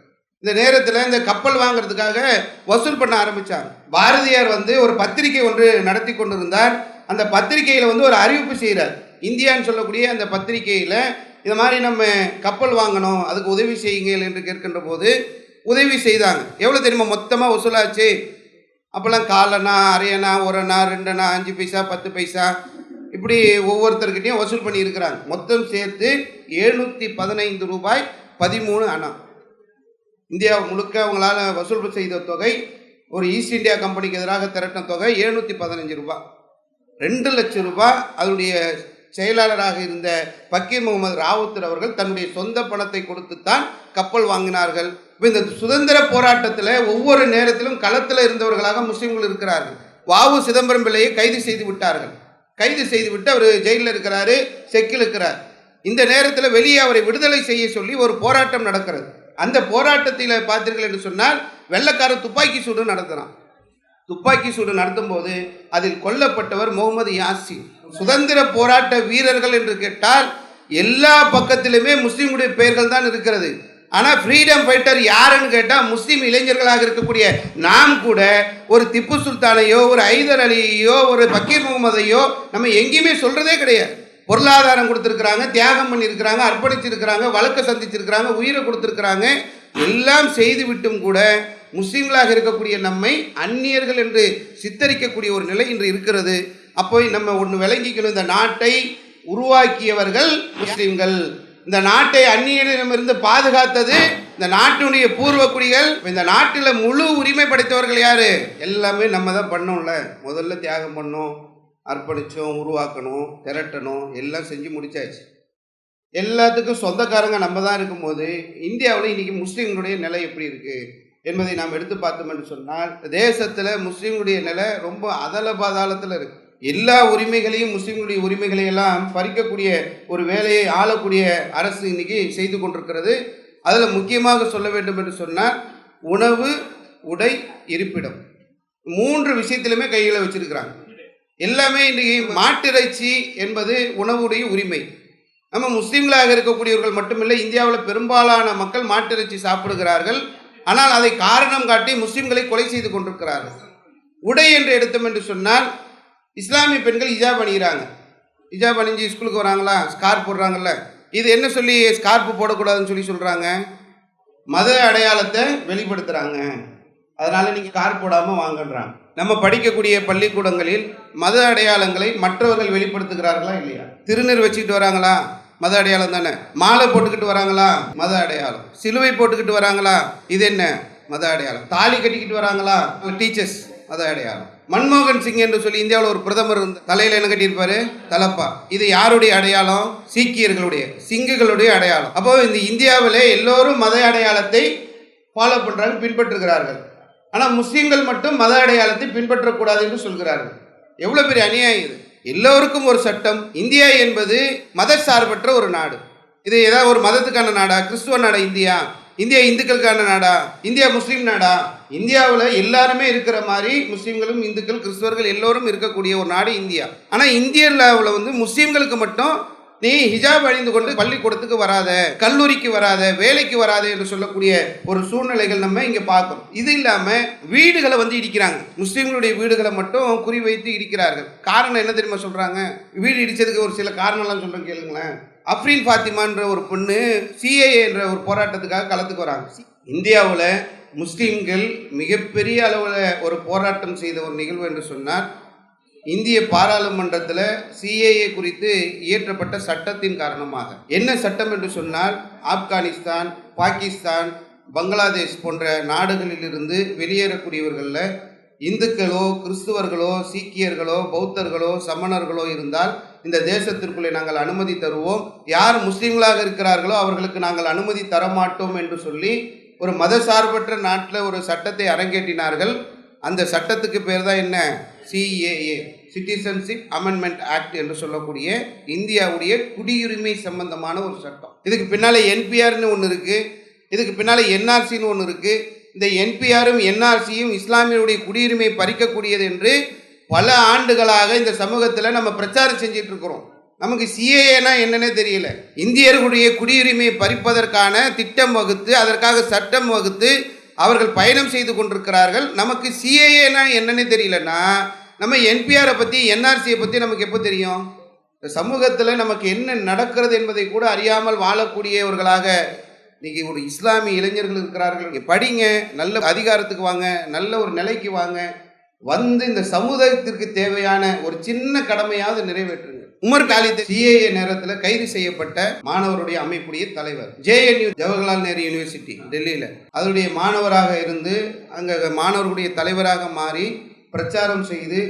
இந்த நேரத்தில் இந்த கப்பல் வாங்கிறதுக்காக வசூல் பண்ண ஆரம்பித்தாங்க. பாரதியார் ஒரு பத்திரிகை ஒன்று நடத்தி கொண்டிருந்தார். அந்த பத்திரிகையில் ஒரு அறிவிப்பு செய்கிறார். இந்தியான்னு சொல்லக்கூடிய அந்த பத்திரிகையில் இது மாதிரி நம்ம கப்பல் வாங்கணும், அதுக்கு உதவி செய்யுங்கள் என்று கேட்கின்ற போது உதவி செய்தாங்க. எவ்வளோ தெரியுமா மொத்தமாக வசூலாச்சு? அப்போல்லாம் 1/4 அணா, 1/2 அணா, 1 அணா, 2 அணா, 5 பைசா, 10 பைசா, இப்படி ஒவ்வொருத்தர்கிட்டையும் வசூல் பண்ணியிருக்கிறாங்க. மொத்தம் சேர்த்து 715 ரூபாய் 13 அணா. இந்தியா முழுக்க அவங்களால் வசூல் செய்த தொகை, ஒரு ஈஸ்ட் இந்தியா கம்பெனிக்கு எதிராக திரட்டின தொகை 715 ரூபாய். 2 லட்சம் ரூபாய் அதனுடைய செயலாளராக இருந்த பக்கீர் முகமது ராவுத்தர் அவர்கள் தன்னுடைய சொந்த பணத்தை கொடுத்துத்தான் கப்பல் வாங்கினார்கள். இப்போ இந்த சுதந்திர போராட்டத்தில் ஒவ்வொரு நேரத்திலும் களத்தில் இருந்தவர்களாக முஸ்லீம்கள் இருக்கிறார்கள். வாவு சிதம்பரம் பிள்ளையை கைது செய்து விட்டார்கள். கைது செய்து விட்டு அவர் ஜெயிலில் இருக்கிறாரு, செக்கில் இருக்கிறார். இந்த நேரத்தில் வெளியே அவரை விடுதலை செய்ய சொல்லி ஒரு போராட்டம் நடக்கிறது. அந்த போராட்டத்தில் பார்த்தீர்கள் என்று சொன்னால் வெள்ளைக்காரர் துப்பாக்கி சூடு நடத்துகிறான். துப்பாக்கி சூடு நடத்தும் போது அதில் கொல்லப்பட்டவர் முகமது யாசின். சுதந்திர போராட்ட வீரர்கள் என்று கேட்டால் எல்லா பக்கத்திலுமே முஸ்லீமுடைய பெயர்கள் தான் இருக்கிறது. ஆனால் ஃப்ரீடம் ஃபைட்டர் யாருன்னு கேட்டால் முஸ்லீம் இளைஞர்களாக இருக்கக்கூடிய நாம் கூட ஒரு திப்பு சுல்தானையோ, ஒரு ஐதர் அலியோ, ஒரு பக்கீர் முகமதையோ நம்ம எங்கேயுமே சொல்கிறதே கிடையாது. பொருளாதாரம் கொடுத்துருக்குறாங்க, தியாகம் பண்ணியிருக்கிறாங்க, அர்ப்பணிச்சிருக்கிறாங்க, வழக்கை சந்திச்சிருக்கிறாங்க, உயிரை கொடுத்துருக்குறாங்க. எல்லாம் செய்து விட்டும் கூட முஸ்லீம்களாக இருக்கக்கூடிய நம்மை அந்நியர்கள் என்று சித்தரிக்கக்கூடிய ஒரு நிலை இன்று இருக்கிறது. அப்போ நம்ம ஒன்று விளங்கிக்கணும், இந்த நாட்டை உருவாக்கியவர்கள் முஸ்லீம்கள், இந்த நாட்டை அந்நியரிடமிருந்து பாதுகாத்தது இந்த நாட்டினுடைய பூர்வக்குடிகள். இந்த நாட்டில் முழு உரிமை படைத்தவர்கள் யாரு? எல்லாமே நம்ம தான் பண்ணோம்ல. முதல்ல தியாகம் பண்ணோம், அர்ப்பணித்தோம், உருவாக்கணும், திரட்டணும், எல்லாம் செஞ்சு முடிச்சாச்சு. எல்லாத்துக்கும் சொந்தக்காரங்க நம்ம தான் இருக்கும்போது இந்தியாவில் இன்றைக்கி முஸ்லீம்களுடைய நிலை எப்படி இருக்குது என்பதை நாம் எடுத்து பார்த்தோம் என்று சொன்னால், தேசத்தில் முஸ்லீம்களுடைய நிலை ரொம்ப அதல பாதாளத்தில் இருக்குது. எல்லா உரிமைகளையும், முஸ்லீம்களுடைய உரிமைகளை எல்லாம் பறிக்கக்கூடிய ஒரு வேலையை ஆளக்கூடிய அரசு இன்னைக்கு செய்து கொண்டிருக்கிறது. அதில் முக்கியமாக சொல்ல வேண்டும் என்று சொன்னால், உணவு, உடை, இருப்பிடம், 3 விஷயத்திலுமே கையில் வச்சிருக்கிறாங்க. எல்லாமே இன்றைக்கி மாட்டிறைச்சி என்பது உணவுடைய உரிமை. நம்ம முஸ்லீம்களாக இருக்கக்கூடியவர்கள் மட்டுமில்லை, இந்தியாவில் பெரும்பாலான மக்கள் மாட்டிறைச்சி சாப்பிடுகிறார்கள். ஆனால் அதை காரணம் காட்டி முஸ்லீம்களை கொலை செய்து கொண்டிருக்கிறார்கள். உடை என்று எடுத்தோம் என்று சொன்னால், இஸ்லாமிய பெண்கள் ஹிஜாப் அணிகிறாங்க. ஹிஜாப் அணிஞ்சு ஸ்கூலுக்கு வராங்களா, ஸ்கார்ப் போடுறாங்கல்ல. இது என்ன சொல்லி ஸ்கார்ப்பு போடக்கூடாதுன்னு சொல்லி சொல்கிறாங்க? மத அடையாளத்தை வெளிப்படுத்துகிறாங்க, அதனால் நீங்கள் ஸ்கார்ப் போடாமல் வாங்கன்றாங்க. நம்ம படிக்கக்கூடிய பள்ளிக்கூடங்களில் மத அடையாளங்களை மற்றவர்கள் வெளிப்படுத்துகிறார்களா இல்லையா? திருநீர் வச்சுக்கிட்டு வராங்களா? மத அடையாளம் தானே. மாலை போட்டுக்கிட்டு வராங்களா? மத அடையாளம். சிலுவை போட்டுக்கிட்டு வராங்களா? இது என்ன? மத அடையாளம். தாலி கட்டிக்கிட்டு வராங்களா? டீச்சர்ஸ், மத அடையாளம். மன்மோகன் சிங் என்று சொல்லி இந்தியாவில் ஒரு பிரதமர் தலையில் என்ன கட்டியிருப்பாரு? தலப்பா. இது யாருடைய அடையாளம்? சீக்கியர்களுடைய, சிங்குகளுடைய அடையாளம். அப்போ இந்த இந்தியாவில் எல்லோரும் மத அடையாளத்தை ஃபாலோ பண்ணுறாங்க, பின்பற்றுகிறார்கள். ஆனால் முஸ்லீம்கள் மட்டும் மத அடையாளத்தை பின்பற்றக்கூடாது என்று சொல்கிறார்கள். எவ்வளோ பெரிய அநியாயம் இது! எல்லோருக்கும் ஒரு சட்டம். இந்தியா என்பது மத சார்பற்ற ஒரு நாடு. இது ஏதாவது ஒரு மதத்துக்கான நாடா? கிறிஸ்துவ நாடா இந்தியா? இந்தியா இந்துக்களுக்கான நாடா? இந்தியா முஸ்லீம் நாடா? இந்தியாவில் எல்லாருமே இருக்கிற மாதிரி முஸ்லீம்களும், இந்துக்கள், கிறிஸ்துவர்கள் எல்லோரும் இருக்கக்கூடிய ஒரு நாடு இந்தியா. ஆனால் இந்தியாவில் முஸ்லீம்களுக்கு மட்டும் நீ ஹிஜாப் அணிந்து கொண்டு பள்ளிக்கூடத்துக்கு வராத, கல்லூரிக்கு வராத, வேலைக்கு வராத என்று சொல்லக்கூடிய ஒரு சூழ்நிலைகள் நம்ம இங்கே பார்க்கணும். இது இல்லாமல் வீடுகளை இடிக்கிறாங்க. முஸ்லீம்களுடைய வீடுகளை மட்டும் குறிவைத்து இடிக்கிறார்கள். காரணம் என்ன தெரியுமா சொல்கிறாங்க? வீடு இடித்ததுக்கு ஒரு சில காரணம்லாம் சொல்கிறேன், கேளுங்களேன். அஃப்ரீன் ஃபாத்திமான்ற ஒரு பொண்ணு சிஏஏ என்ற ஒரு போராட்டத்துக்காக களத்துக்கு வராங்க. இந்தியாவில் முஸ்லீம்கள் மிகப்பெரிய அளவில் ஒரு போராட்டம் செய்த ஒரு நிகழ்வு என்று சொன்னால், இந்திய பாராளுமன்றத்தில் சிஏஏ குறித்து இயற்றப்பட்ட சட்டத்தின் காரணமாக. என்ன சட்டம் என்று சொன்னால், ஆப்கானிஸ்தான், பாகிஸ்தான், பங்களாதேஷ் போன்ற நாடுகளிலிருந்து வெளியேறக்கூடியவர்களில் இந்துக்களோ, கிறிஸ்துவர்களோ, சீக்கியர்களோ, பௌத்தர்களோ, சமணர்களோ இருந்தால் இந்த தேசத்திற்குள்ளே நாங்கள் அனுமதி தருவோம், யார் முஸ்லீம்களாக இருக்கிறார்களோ அவர்களுக்கு நாங்கள் அனுமதி தரமாட்டோம் என்று சொல்லி ஒரு மதசார்பற்ற நாட்டில் ஒரு சட்டத்தை அரங்கேற்றினார்கள். அந்த சட்டத்துக்கு பேர் தான் என்ன? சிஏஏ, சிட்டிசன்ஷிப் அமெண்ட்மெண்ட் ஆக்ட் என்று சொல்லக்கூடிய இந்தியாவுடைய குடியுரிமை சம்பந்தமான ஒரு சட்டம். இதுக்கு பின்னால் என்பிஆர்னு ஒன்று இருக்குது, இதுக்கு பின்னால் என்ஆர்சின்னு ஒன்று இருக்குது. இந்த என்பிஆரும் என்ஆர்சியும் இஸ்லாமியருடைய குடியுரிமை பறிக்கக்கூடியது என்று பல ஆண்டுகளாக இந்த சமூகத்தில் நம்ம பிரச்சாரம் செஞ்சிட்டு இருக்கிறோம். நமக்கு சிஏஏனா என்னன்னே தெரியல. இந்தியர்களுடைய குடியுரிமையை பறிப்பதற்கான திட்டம் வகுத்து, அதற்காக சட்டம் வகுத்து அவர்கள் பயணம் செய்து கொண்டிருக்கிறார்கள். நமக்கு சிஏஏனா என்னன்னே தெரியலன்னா, நம்ம என்பிஆரை பற்றி, என்ஆர்சியை பற்றி நமக்கு எப்போ தெரியும்? இந்த சமூகத்தில் நமக்கு என்ன நடக்கிறது என்பதை கூட அறியாமல் வாழக்கூடியவர்களாக இன்றைக்கி ஒரு இஸ்லாமிய இளைஞர்கள் இருக்கிறார்கள். நீங்கள் படிங்க, நல்ல அதிகாரத்துக்கு வாங்க, நல்ல ஒரு நிலைக்கு வாங்க, இந்த சமுதாயத்திற்கு தேவையான ஒரு சின்ன கடமையாவது நிறைவேற்றுங்க. உமர் காலித் சிஏஏ நேரத்தில் கைது செய்யப்பட்ட மாணவருடைய அமைப்புடைய தலைவர், JNU ஜவஹர்லால் நேரு யூனிவர்சிட்டி டெல்லியில், அதனுடைய மாணவராக இருந்து அங்கே மாணவர்களுடைய தலைவராக மாறி பிரச்சாரம் செய்து,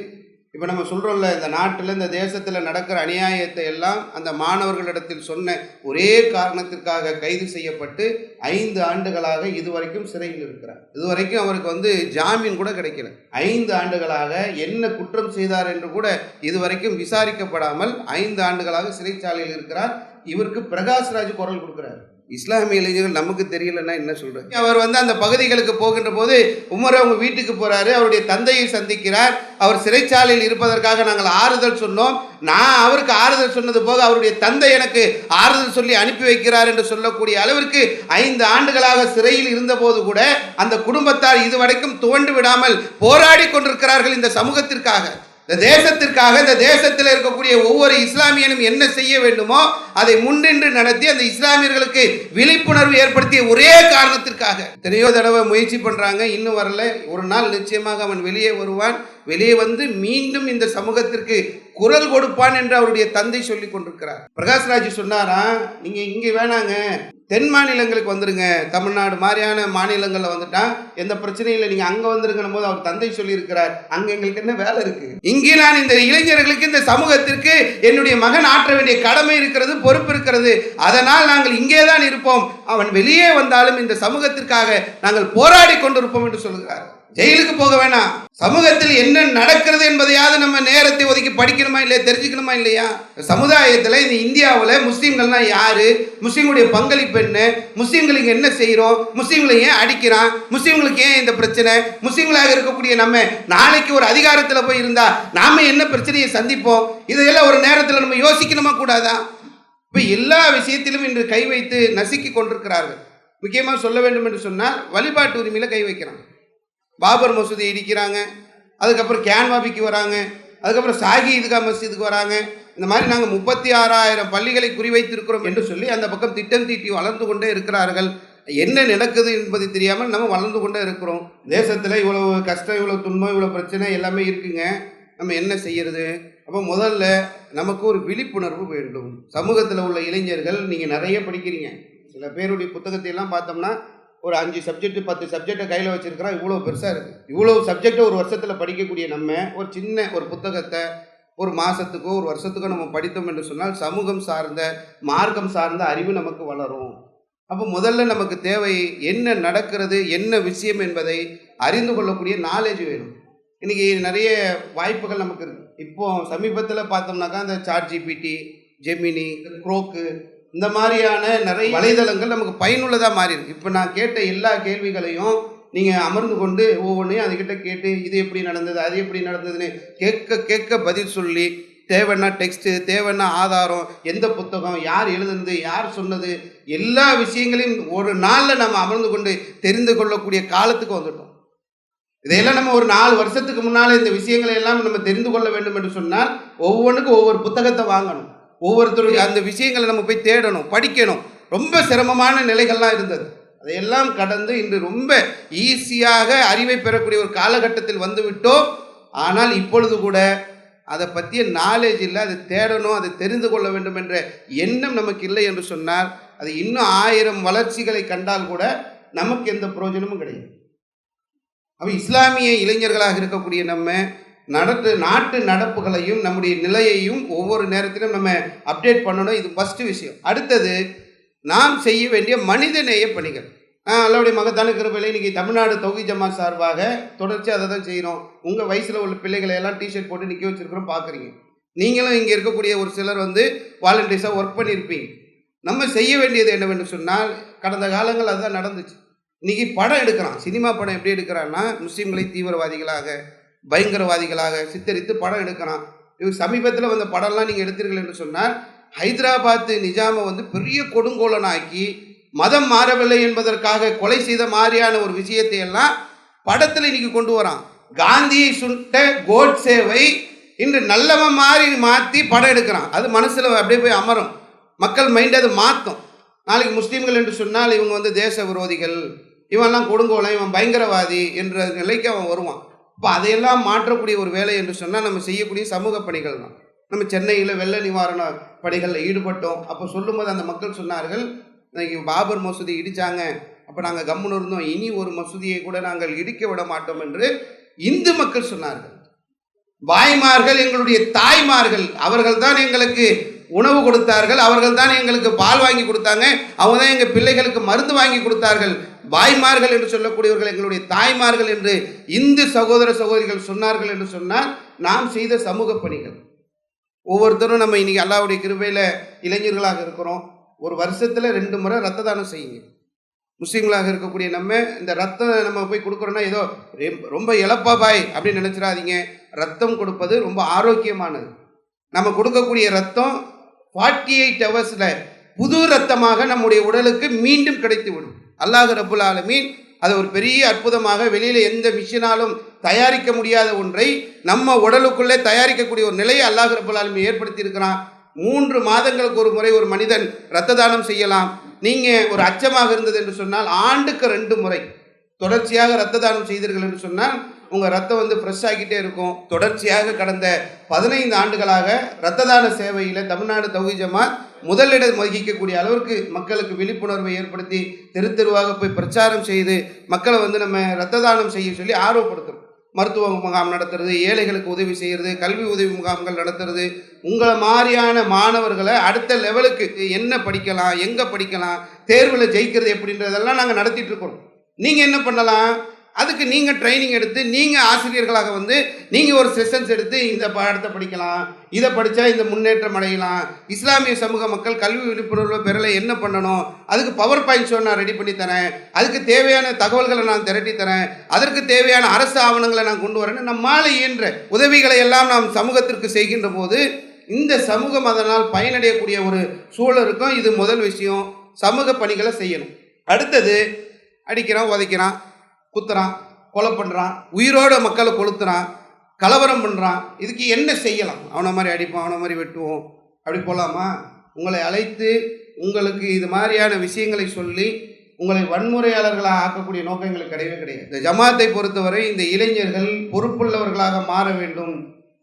இப்போ நம்ம சொல்கிறோம்ல, இந்த நாட்டில், இந்த தேசத்தில் நடக்கிற அநியாயத்தை எல்லாம் அந்த மாணவர்களிடத்தில் சொன்ன ஒரே காரணத்திற்காக கைது செய்யப்பட்டு 5 ஆண்டுகளாக இதுவரைக்கும் சிறையில் இருக்கிறார். இதுவரைக்கும் அவருக்கு ஜாமீன் கூட கிடைக்கல. 5 ஆண்டுகளாக என்ன குற்றம் செய்தார் என்று கூட இதுவரைக்கும் விசாரிக்கப்படாமல் 5 ஆண்டுகளாக சிறைச்சாலையில் இருக்கிறார். இவருக்கு பிரகாஷ்ராஜ் குரல் கொடுக்குறார். இஸ்லாமிய இளைஞர்கள் நமக்கு தெரியலன்னா என்ன சொல்றாரு? அவர் அந்த பகுதிகளுக்கு போகின்ற போது உமர் அவங்க வீட்டுக்கு போறாரு, அவருடைய தந்தையை சந்திக்கிறார். அவர் சிறைச்சாலையில் இருப்பதற்காக நாங்கள் ஆறுதல் சொன்னோம், நான் அவருக்கு ஆறுதல் சொன்னது போக அவருடைய தந்தை எனக்கு ஆறுதல் சொல்லி அனுப்பி வைக்கிறார் என்று சொல்லக்கூடிய அளவிற்கு 5 ஆண்டுகளாக சிறையில் இருந்தபோது கூட அந்த குடும்பத்தார் இதுவரைக்கும் துவண்டு விடாமல் போராடி கொண்டிருக்கிறார்கள் இந்த சமூகத்திற்காக. இந்த தேசத்திற்காக இந்த தேசத்தில் இருக்கக்கூடிய ஒவ்வொரு இஸ்லாமியனும் என்ன செய்ய வேண்டுமோ அதை முன்னின்று நடத்தி அந்த இஸ்லாமியர்களுக்கு விழிப்புணர்வு ஏற்படுத்திய ஒரே காரணத்திற்காக எத்தனையோ தடவை முயற்சி பண்றாங்க, இன்னும் வரல. ஒரு நாள் நிச்சயமாக அவன் வெளியே வருவான். வெளியே வந்து மீண்டும் இந்த சமூகத்திற்கு குரல் கொடுப்பான் என்று அவருடைய தந்தை சொல்லி கொண்டிருக்கிறார். பிரகாஷ்ராஜ் சொன்னாரா, நீங்க இங்க வேணாங்க, தென் மாநிலங்களுக்கு வந்துருங்க, தமிழ்நாடு மாதிரியான மாநிலங்களில் வந்துட்டா எந்த பிரச்சனையும் இல்லை, நீங்க அங்க வந்துருங்க போது அவர் தந்தை சொல்லி இருக்கிறார். அங்க எங்களுக்கு என்ன வேலை இருக்கு? இங்கே நான் இந்த இளைஞர்களுக்கு இந்த சமூகத்திற்கு என்னுடைய மகன் ஆற்ற வேண்டிய கடமை இருக்கிறது, பொறுப்பு இருக்கிறது. அதனால் நாங்கள் இங்கே தான் இருப்போம். அவன் வெளியே வந்தாலும் இந்த சமூகத்திற்காக நாங்கள் போராடி கொண்டிருப்போம் என்று சொல்கிறார். ஜெயிலுக்கு போக வேணாம், சமூகத்தில் என்ன நடக்கிறது என்பதையாவது நம்ம நேரத்தை ஒதுக்கி படிக்கணுமா இல்லையா, தெரிஞ்சுக்கணுமா இல்லையா? சமுதாயத்தில் இந்த இந்தியாவில் முஸ்லீம்கள்னா யாரு, முஸ்லீம்களுடைய பங்களிப்பு என்ன, முஸ்லீம்களுக்கு என்ன செய்கிறோம், முஸ்லீம்களை ஏன் அடிக்கிறான், முஸ்லீம்களுக்கு ஏன் இந்த பிரச்சனை, முஸ்லீம்களாக இருக்கக்கூடிய நம்ம நாளைக்கு ஒரு அதிகாரத்தில் போய் இருந்தா நாம என்ன பிரச்சனையை சந்திப்போம், இதையெல்லாம் ஒரு நேரத்தில் நம்ம யோசிக்கணுமா கூடாதா? இப்போ எல்லா விஷயத்திலும் இன்று கை வைத்து நசுக்கி கொண்டிருக்கிறார்கள். முக்கியமாக சொல்ல வேண்டும் என்று சொன்னால் வழிபாட்டு உரிமையில் கை வைக்கிறாங்க. பாபர் மசூதி இடிக்கிறாங்க, அதுக்கப்புறம் கேன்வாபிக்கு வராங்க, அதுக்கப்புறம் சாகி இதுகா மஸ்ஜிதுக்கு வராங்க. இந்த மாதிரி நாங்கள் 36,000 பள்ளிகளை குறிவைத்திருக்கிறோம் என்று சொல்லி அந்த பக்கம் திட்டம் தீட்டி வளர்ந்து கொண்டே இருக்கிறார்கள். என்ன நடக்குது என்பது தெரியாமல் நம்ம வளர்ந்து கொண்டே இருக்கிறோம். தேசத்தில் இவ்வளவு கஷ்டம், இவ்வளவு துன்பம், இவ்வளவு பிரச்சனை எல்லாமே இருக்குங்க. நம்ம என்ன செய்யறது? அப்போ முதல்ல நமக்கு ஒரு விழிப்புணர்வு வேண்டும். சமூகத்தில் உள்ள இளைஞர்கள், நீங்கள் நிறைய படிக்கிறீங்க, சில பேருடைய புத்தகத்தை எல்லாம் பார்த்தோம்னா ஒரு 5 சப்ஜெக்ட் 10 சப்ஜெக்டை கையில் வச்சிருக்கிறோம். இவ்வளோ பெருசாக இருக்குது. இவ்வளோ சப்ஜெக்டை ஒரு வருஷத்தில் படிக்கக்கூடிய நம்ம ஒரு சின்ன ஒரு புத்தகத்தை ஒரு மாதத்துக்கோ ஒரு வருஷத்துக்கோ நம்ம படித்தோம் என்று சொன்னால் சமூகம் சார்ந்த மார்க்கம் சார்ந்த அறிவு நமக்கு வளரும். அப்போ முதல்ல நமக்கு தேவை என்ன நடக்கிறது, என்ன விஷயம் என்பதை அறிந்து கொள்ளக்கூடிய நாலேஜ் வேணும். இன்றைக்கி நிறைய வாய்ப்புகள் நமக்கு இருக்குது. இப்போ சமீபத்தில் பார்த்தோம்னாக்கா இந்த ChatGPT, ஜெமினி, குரோக்கு, இந்த மாதிரியான நிறைய வலைதளங்கள் நமக்கு பயனுள்ளதாக மாறி இருக்கு. இப்போ நான் கேட்ட எல்லா கேள்விகளையும் நீங்கள் அமர்ந்து கொண்டு ஒவ்வொன்றையும் அதுக்கிட்ட கேட்டு இது எப்படி நடந்தது, அது எப்படி நடந்ததுன்னு கேட்க கேட்க பதில் சொல்லி, தேவைன்னா டெக்ஸ்ட்டு, தேவைன்னா ஆதாரம், எந்த புத்தகம், யார் எழுதுனது, யார் சொன்னது, எல்லா விஷயங்களையும் ஒரு நாளில் நம்ம அமர்ந்து கொண்டு தெரிந்து கொள்ளக்கூடிய காலத்துக்கு வந்துட்டோம். இதையெல்லாம் நம்ம ஒரு 4 வருஷத்துக்கு முன்னால் இந்த விஷயங்களை எல்லாம் நம்ம தெரிந்து கொள்ள வேண்டும் என்று சொன்னால் ஒவ்வொன்றுக்கும் ஒவ்வொரு புத்தகத்தை வாங்கணும். ஒவ்வொருத்தருடைய அந்த விஷயங்களை நம்ம போய் தேடணும், படிக்கணும். ரொம்ப சிரமமான நிலைகள்லாம் இருந்தது. அதையெல்லாம் கடந்து இன்று ரொம்ப ஈஸியாக அறிவை பெறக்கூடிய ஒரு காலகட்டத்தில் வந்து விட்டோம். ஆனால் இப்பொழுது கூட அதை பற்றிய நாலேஜ் இல்லை, அதை தேடணும், அதை தெரிந்து கொள்ள வேண்டும் என்ற எண்ணம் நமக்கு இல்லை என்று சொன்னால் அது இன்னும் 1000 வளர்ச்சிகளை கண்டால் கூட நமக்கு எந்த பிரயோஜனமும் கிடையாது. அப்போ இஸ்லாமிய இளைஞர்களாக இருக்கக்கூடிய நம்ம நாட்டு நடப்புகளையும் நம்முடைய நிலையையும் ஒவ்வொரு நேரத்திலும் நம்ம அப்டேட் பண்ணணும். இது ஃபஸ்ட்டு விஷயம். அடுத்தது நாம் செய்ய வேண்டிய மனிதநேய பணிகள். அல்லாஹ்வுடைய மகத்தான கிருபையிலே இன்னைக்கு தமிழ்நாடு தௌஹீத் ஜமாத் சார்பாக தொடர்ச்சி அதை தான் செய்கிறோம். உங்கள் வயசில் உள்ள பிள்ளைகளை எல்லாம் டிஷர்ட் போட்டு நிற்க வச்சுருக்கிறோம், பார்க்குறீங்க. நீங்களும் இங்கே இருக்கக்கூடிய ஒரு சிலர் வாலண்டியர்ஸாக ஒர்க் பண்ணியிருப்பீங்க. நம்ம செய்ய வேண்டியது என்னவென்று சொன்னால், கடந்த காலங்கள் அதுதான் நடந்துச்சு. இன்றைக்கி படம் எடுக்கிறான், சினிமா படம் எப்படி எடுக்கிறான்னா முஸ்லீம்களை தீவிரவாதிகளாக பயங்கரவாதிகளாக சித்தரித்து படம் எடுக்கிறான். இவர் சமீபத்தில் வந்த படம்லாம் நீங்கள் எடுத்தீர்கள் என்று சொன்னால், ஹைதராபாத் நிஜாமை பெரிய கொடுங்கோலனாக்கி மதம் மாறவில்லை என்பதற்காக கொலை செய்த மாதிரியான ஒரு விஷயத்தை எல்லாம் படத்தில் இன்னைக்கு கொண்டு வரான். காந்தியை சுட்ட கோட்சேவை இன்று நல்லவன் மாதிரி மாற்றி படம் எடுக்கிறான். அது மனசில் அப்படியே போய் அமரும், மக்கள் மைண்ட் அதை மாற்றும். நாளைக்கு முஸ்லீம்கள் என்று சொன்னால் இவங்க தேச விரோதிகள், இவன்லாம் கொடுங்கோலன், இவன் பயங்கரவாதி என்ற நிலைக்கு அவன் வருவான். இப்போ அதையெல்லாம் மாற்றக்கூடிய ஒரு வேலை என்று சொன்னால் நம்ம செய்யக்கூடிய சமூக பணிகள் தான். நம்ம சென்னையில் வெள்ள நிவாரண பணிகளில் ஈடுபட்டோம். அப்போ சொல்லும்போது அந்த மக்கள் சொன்னார்கள், இன்னைக்கு பாபர் மசூதி இடித்தாங்க, அப்போ நாங்கள் கம்முன்னு இருந்தோம், இனி ஒரு மசூதியை கூட நாங்கள் இடிக்க விட மாட்டோம் என்று இந்து மக்கள் சொன்னார்கள். பாய்மார்கள் எங்களுடைய தாய்மார்கள், அவர்கள் தான் எங்களுக்கு உணவு கொடுத்தார்கள், அவர்கள் தான் எங்களுக்கு பால் வாங்கி கொடுத்தாங்க, அவங்க தான் எங்கள் பிள்ளைகளுக்கு மருந்து வாங்கி கொடுத்தார்கள். பாய்மார்கள் என்று சொல்லக்கூடியவர்கள் எங்களுடைய தாய்மார்கள் என்று இந்து சகோதர சகோதரிகள் சொன்னார்கள் என்று சொன்னால் நாம் செய்த சமூக பணிகள். ஒவ்வொருத்தரும் நம்ம இன்னைக்கு அல்லாஹ்வுடைய கிருபையில் இளைஞர்களாக இருக்கிறோம். ஒரு வருஷத்தில் 2 முறை ரத்த தானம் செய்யுங்க. முஸ்லீம்களாக இருக்கக்கூடிய நம்ம இந்த ரத்தம் நம்ம போய் கொடுக்குறோன்னா ஏதோ ரொம்ப இழப்பா பாய் அப்படின்னு நினச்சிடாதீங்க. ரத்தம் கொடுப்பது ரொம்ப ஆரோக்கியமானது. நம்ம கொடுக்கக்கூடிய ரத்தம் 48 ஹவர்ஸில் புது ரத்தமாக நம்முடைய உடலுக்கு மீண்டும் கிடைத்து விடும். அல்லாஹ் ரப்புல் ஆலமீன் அதை ஒரு பெரிய அற்புதமாக வெளியில் எந்த மிஷினாலும் தயாரிக்க முடியாத ஒன்றை நம்ம உடலுக்குள்ளே தயாரிக்கக்கூடிய ஒரு நிலையை அல்லாஹ் ரப்பல் ஆலமீன் ஏற்படுத்தி இருக்கிறான். 3 மாதங்களுக்கு ஒரு முறை ஒரு மனிதன் இரத்த தானம் செய்யலாம். நீங்கள் ஒரு அச்சமாக இருந்தது என்று சொன்னால் ஆண்டுக்கு 2 முறை தொடர்ச்சியாக இரத்த தானம் செய்தீர்கள் என்று சொன்னால் உங்கள் ரத்தம் வந்து ஃப்ரெஷ் ஆகிட்டே இருக்கும். தொடர்ச்சியாக கடந்த 15 ஆண்டுகளாக இரத்த தான சேவையில் தமிழ்நாடு தௌஹீத் ஜமாத் முதலிடம் வகிக்கக்கூடிய அளவிற்கு மக்களுக்கு விழிப்புணர்வை ஏற்படுத்தி தெரு தெருவாக போய் பிரச்சாரம் செய்து மக்களை வந்து நம்ம இரத்த தானம் செய்ய சொல்லி ஆர்வப்படுத்துகிறோம். மருத்துவ முகாம் நடத்துறது, ஏழைகளுக்கு உதவி செய்கிறது, கல்வி உதவி முகாம்கள் நடத்துறது, உங்களை மாதிரியான மாணவர்களை அடுத்த லெவலுக்கு என்ன படிக்கலாம், எங்கே படிக்கலாம், தேர்வில் ஜெயிக்கிறது எப்படின்றதெல்லாம் நாங்கள் நடத்திட்டு இருக்கிறோம். நீங்கள் என்ன பண்ணலாம், அதுக்கு நீங்கள் ட்ரைனிங் எடுத்து நீங்கள் ஆசிரியர்களாக வந்து நீங்கள் ஒரு செஷன்ஸ் எடுத்து இந்த பாடத்தை படிக்கலாம், இதை படித்தா இந்த முன்னேற்றம் அடையலாம், இஸ்லாமிய சமூக மக்கள் கல்வி விழிப்புணர்வு பெறலை என்ன பண்ணணும், அதுக்கு பவர் பாயிண்ட் ஷோ நான் ரெடி பண்ணி தரேன், அதுக்கு தேவையான தகவல்களை நான் திரட்டி தரேன், அதற்கு தேவையான அரசு ஆவணங்களை நான் கொண்டு வரேன்னு நம்மால் இயன்ற உதவிகளை எல்லாம் நாம் சமூகத்திற்கு செய்கின்ற போது இந்த சமூகம் அதனால் பயனடையக்கூடிய ஒரு சூழல் இருக்கும். இது முதல் விஷயம், சமூக பணிகளை செய்யணும். அடுத்தது அடிக்கிறான், உதைக்கிறான், குத்துறான், கொலை பண்ணுறான், உயிரோட மக்களை கொளுத்துறான், கலவரம் பண்ணுறான், இதுக்கு என்ன செய்யலாம்? அவனை மாதிரி அடிப்போம், அவனை மாதிரி வெட்டுவோம், அப்படி போகலாமா? உங்களை அழைத்து உங்களுக்கு இது மாதிரியான விஷயங்களை சொல்லி உங்களை வன்முறையாளர்களாக ஆக்கக்கூடிய நோக்கம் எங்களுக்கு கிடையவே கிடையாது. இந்த ஜமாத்தை பொறுத்தவரை இந்த இளைஞர்கள் பொறுப்புள்ளவர்களாக மாற வேண்டும்,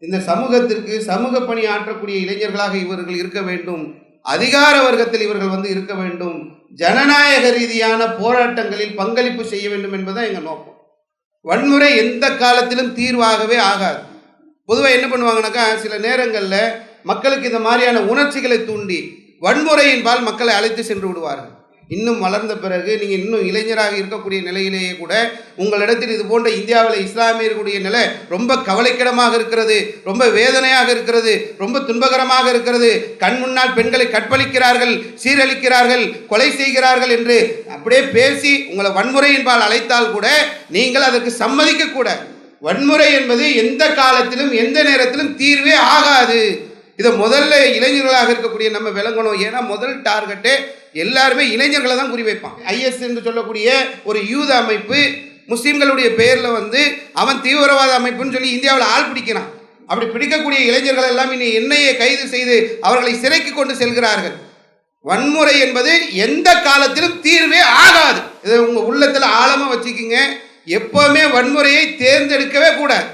இந்த சமூகத்திற்கு சமூக பணி ஆற்றக்கூடிய இளைஞர்களாக இவர்கள் இருக்க வேண்டும், அதிகார வர்க்கத்தில் இவர்கள் வந்து இருக்க வேண்டும், ஜனநாயக ரீதியான போராட்டங்களில் பங்களிப்பு செய்ய வேண்டும் என்பதுதான் எங்கள் நோக்கம். வன்முறை எந்த காலத்திலும் தீர்வாகவே ஆகாது. பொதுவாக என்ன பண்ணுவாங்கனாக்கா, சில நேரங்களில் மக்களுக்கு இந்த மாதிரியான உணர்ச்சிகளை தூண்டி வன்முறையின்பால் மக்களை அழைத்து சென்று விடுவார்கள். இன்னும் வளர்ந்த பிறகு நீங்கள் இன்னும் இளைஞராக இருக்கக்கூடிய நிலையிலேயே கூட உங்களிடத்தில் இது போன்ற இந்தியாவில் இஸ்லாமியர்களுடைய நிலை ரொம்ப கவலைக்கிடமாக இருக்கிறது, ரொம்ப வேதனையாக இருக்கிறது, ரொம்ப துன்பகரமாக இருக்கிறது, கண் முன்னால் பெண்களை கற்பழிக்கிறார்கள், சீரழிக்கிறார்கள், கொலை செய்கிறார்கள் என்று அப்படியே பேசி உங்களை வன்முறையின்பால் அழைத்தால் கூட நீங்கள் அதற்கு சம்மதிக்க கூடாது. வன்முறை என்பது எந்த காலத்திலும் எந்த நேரத்திலும் தீர்வே ஆகாது. இதை முதல்ல இளைஞர்களாக இருக்கக்கூடிய நம்ம விளங்கணும். ஏன்னா முதல் டார்கெட்டே எல்லாருமே இளைஞர்களை தான் குறிவைப்பான். IS என்று சொல்லக்கூடிய ஒரு யூத அமைப்பு முஸ்லீம்களுடைய பெயரில் வந்து அவன் தீவிரவாத அமைப்புன்னு சொல்லி இந்தியாவில் ஆள் பிடிக்கிறான். அப்படி பிடிக்கக்கூடிய இளைஞர்கள் எல்லாம் இனி எண்ணெயை கைது செய்து அவர்களை சிறைக்கு கொண்டு செல்கிறார்கள். வன்முறை என்பது எந்த காலத்திலும் தீர்வே ஆகாது. இதை உங்கள் உள்ளத்தில் ஆழமாக வச்சுக்கிங்க. எப்போவுமே வன்முறையை தேர்ந்தெடுக்கவே கூடாது.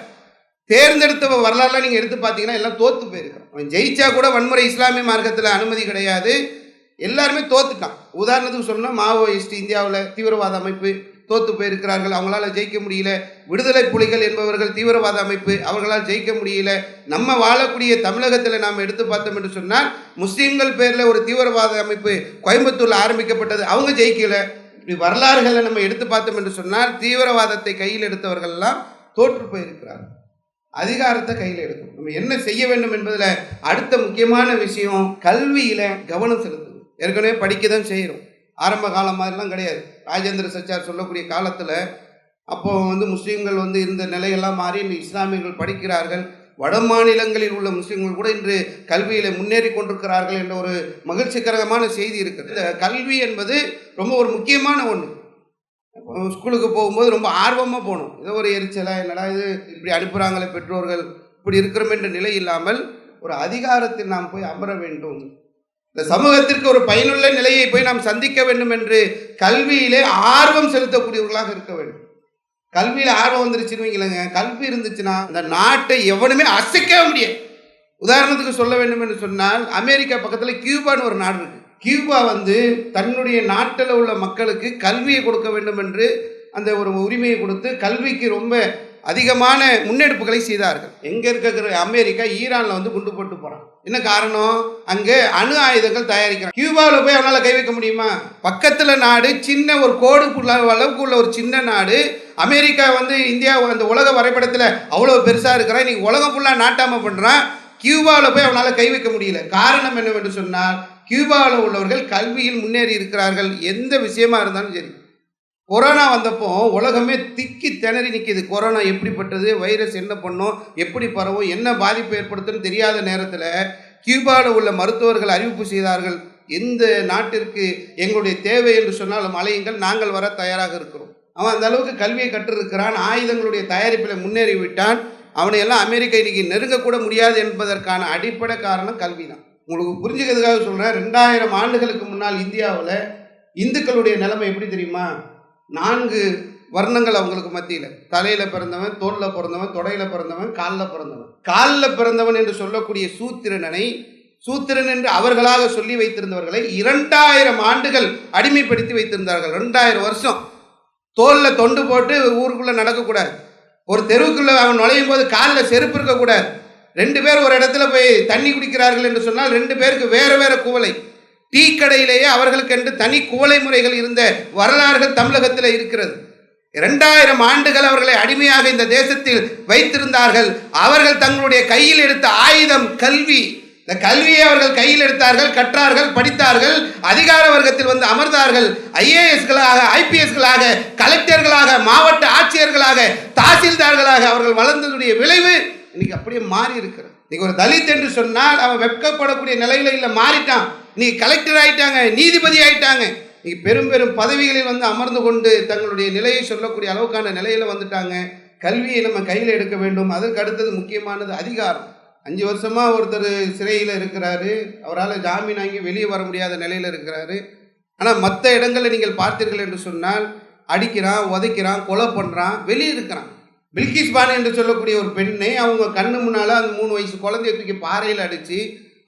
தேர்ந்தெடுத்த வரலாறுலாம் நீங்கள் எடுத்து பார்த்தீங்கன்னா எல்லாம் தோற்று போயிருக்கிறோம். அவன் ஜெயிச்சா கூட வன்முறை இஸ்லாமிய மார்க்கத்தில் அனுமதி கிடையாது, எல்லாருமே தோத்துட்டான். உதாரணத்துக்கு சொன்னால் மாவோயிஸ்ட் இந்தியாவில் தீவிரவாத அமைப்பு தோற்று போயிருக்கிறார்கள், அவங்களால ஜெயிக்க முடியல. விடுதலை புலிகள் என்பவர்கள் தீவிரவாத அமைப்பு, அவர்களால் ஜெயிக்க முடியல. நம்ம வாழக்கூடிய தமிழகத்தில் நாம் எடுத்து பார்த்தோம் என்று சொன்னால் முஸ்லீம்கள் பேரில் ஒரு தீவிரவாத அமைப்பு கோயம்புத்தூரில் ஆரம்பிக்கப்பட்டது, அவங்க ஜெயிக்கலை. இப்படி வரலாறுகளை நம்ம எடுத்து பார்த்தோம் என்று சொன்னால் தீவிரவாதத்தை கையில் எடுத்தவர்கள்லாம் தோற்று போயிருக்கிறார்கள். அதிகாரத்தை கையில் எடுக்கும். நம்ம என்ன செய்ய வேண்டும் என்பதில் அடுத்த முக்கியமான விஷயம் கல்வியில் கவனம் செலுத்துது. ஏற்கனவே படிக்க தான் செய்கிறோம், ஆரம்ப காலம் மாதிரிலாம் கிடையாது. ராஜேந்திர சச்சார் சொல்லக்கூடிய காலத்தில் அப்போ வந்து முஸ்லீம்கள் வந்து இருந்த நிலையெல்லாம் மாறி இன்று இஸ்லாமியர்கள் படிக்கிறார்கள். வட மாநிலங்களில் உள்ள முஸ்லீம்கள் கூட இன்று கல்வியில் முன்னேறி கொண்டிருக்கிறார்கள் என்ற ஒரு மகிழ்ச்சிகரமான செய்தி இருக்குது. இந்த கல்வி என்பது ரொம்ப ஒரு முக்கியமான ஒன்று. ஸ்கூலுக்கு போகும்போது ரொம்ப ஆர்வமாக போகணும். ஏதோ ஒரு எரிச்சலாக என்னடா இது இப்படி அனுப்புகிறாங்களே பெற்றோர்கள், இப்படி இருக்கிறோம் என்ற நிலை இல்லாமல் ஒரு அதிகாரத்தில் நாம் போய் அமர வேண்டும். இந்த சமூகத்திற்கு ஒரு பயனுள்ள நிலையை போய் நாம் சந்திக்க வேண்டும் என்று கல்வியிலே ஆர்வம் செலுத்தக்கூடியவர்களாக இருக்க வேண்டும். கல்வியில் ஆர்வம் வந்துருச்சுன்னு வைங்களேங்க, கல்வி இருந்துச்சுன்னா அந்த நாட்டை எவனுமே அசைக்க முடியாது. உதாரணத்துக்கு சொல்ல வேண்டும் என்று சொன்னால் அமெரிக்கா பக்கத்தில் கியூபான்னு ஒரு நாடு இருக்குது. கியூபா வந்து தன்னுடைய நாட்டில் உள்ள மக்களுக்கு கல்வியை கொடுக்க வேண்டும் என்று அந்த ஒரு உரிமையை கொடுத்து கல்விக்கு ரொம்ப அதிகமான முன்னெடுப்புகளை செய்தார்கள். எங்கே இருக்கிற அமெரிக்கா ஈரானில் வந்து குண்டு போட்டு போகிறான். என்ன காரணம்? அங்கே அணு ஆயுதங்கள் தயாரிக்கிறான். கியூபாவில் போய் அவனால் கை வைக்க முடியுமா? பக்கத்தில் நாடு, சின்ன ஒரு கோடுக்குள்ள அளவுக்கு உள்ள ஒரு சின்ன நாடு. அமெரிக்கா வந்து இந்தியா அந்த உலக வரைபடத்தில் அவ்வளோ பெருசாக இருக்கிறான். இன்னைக்கு உலகம் ஃபுல்லாக நாட்டாமல் பண்ணுறான். கியூபாவில் போய் அவனால் கை வைக்க முடியல. காரணம் என்னவென்று சொன்னால் கியூபாவில் உள்ளவர்கள் கல்வியில் முன்னேறி இருக்கிறார்கள். எந்த விஷயமா இருந்தாலும் சரி. கொரோனா வந்தப்போ உலகமே திக்கி திணறி நிற்கிது. கொரோனா எப்படிப்பட்டது, வைரஸ் என்ன பண்ணும், எப்படி பரவும், என்ன பாதிப்பு ஏற்படுத்துன்னு தெரியாத நேரத்தில் கியூபாவில் உள்ள மருத்துவர்கள் அறிவிப்பு செய்தார்கள், எந்த நாட்டிற்கு எங்களுடைய தேவை என்று சொன்னாலும் அலையுங்கள், நாங்கள் வர தயாராக இருக்கிறோம். அவன் அந்த அளவுக்கு கல்வியை கற்றிருக்கிறான், ஆயுதங்களுடைய தயாரிப்பில் முன்னேறிவிட்டான். அவனை எல்லாம் அமெரிக்கா இன்னைக்கு நெருங்கக்கூட முடியாது என்பதற்கான அடிப்படை காரணம் கல்வி தான். உங்களுக்கு புரிஞ்சுக்கிறதுக்காக சொல்கிறேன், 2000 ஆண்டுகளுக்கு முன்னால் இந்தியாவில் இந்துக்களுடைய நிலைமை எப்படி தெரியுமா? 4 வர்ணங்கள் அவங்களுக்கு மத்தியில். தலையில் பிறந்தவன், தோளில் பிறந்தவன், தொடையில் பிறந்தவன், காலில் பிறந்தவன். காலில் பிறந்தவன் என்று சொல்லக்கூடிய சூத்திரன் என்று அவர்களாக சொல்லி வைத்திருந்தவர்களை 2000 ஆண்டுகள் அடிமைப்படுத்தி வைத்திருந்தார்கள். 2000 வருஷம் தோளில் தொண்டு போட்டு ஊருக்குள்ளே நடக்கக்கூடாது. ஒரு தெருவுக்குள்ளே அவன் நுழையும் போது காலில் செருப்பு இருக்கக்கூடாது. 2 பேர் ஒரு இடத்துல போய் தண்ணி குடிக்கிறார்கள் என்று சொன்னால் 2 பேருக்கு வேறு வேறு குவளை. டீ கடையிலேயே அவர்களுக்கென்று தனி குவளை முறைகள் இருந்த வரலாறுகள் தமிழகத்தில் இருக்கிறது. 2000 ஆண்டுகள் அவர்களை அடிமையாக இந்த தேசத்தில் வைத்திருந்தார்கள். அவர்கள் தங்களுடைய கையில் எடுத்த ஆயுதம் கல்வி. இந்த கல்வியை அவர்கள் கையில் எடுத்தார்கள், கற்றார்கள், படித்தார்கள், அதிகார வர்க்கத்தில் வந்து அமர்ந்தார்கள். ஐஏஎஸ்களாக, ஐபிஎஸ்களாக, கலெக்டர்களாக, மாவட்ட ஆட்சியர்களாக, தாசில்தார்களாக அவர்கள் வளர்ந்ததுடைய விளைவு இன்னைக்கு அப்படியே மாறி இருக்கிறது. இன்னைக்கு ஒரு தலித் என்று சொன்னால் அவன் வெட்கப்படக்கூடிய நிலையில இல்லை, மாறிட்டான். இன்னைக்கு கலெக்டர் ஆயிட்டாங்க, நீதிபதி ஆயிட்டாங்க. இன்னைக்கு பெரும் பெரும் பதவிகளில் வந்து அமர்ந்து கொண்டு தங்களுடைய நிலையை சொல்லக்கூடிய அளவுக்கான நிலையில வந்துட்டாங்க. கல்வியை நம்ம கையில் எடுக்க வேண்டும். அதற்கு அடுத்தது முக்கியமானது அதிகாரம். 5 வருஷமா ஒருத்தர் சிறையில் இருக்கிறாரு, அவரால் ஜாமீன் வாங்கி வெளியே வர முடியாத நிலையில் இருக்கிறாரு. ஆனால் மற்ற இடங்களில் நீங்கள் பார்த்தீர்கள் என்று சொன்னால் அடிக்கிறான், உதைக்கிறான், கொலை பண்ணுறான், வெளியே இருக்கிறான். பில்கிஸ் பானு என்று சொல்லக்கூடிய ஒரு பெண்ணை அவங்க கண்ணு முன்னால் அந்த 3 வயசு குழந்தைய தூக்கி பாறையில் அடித்து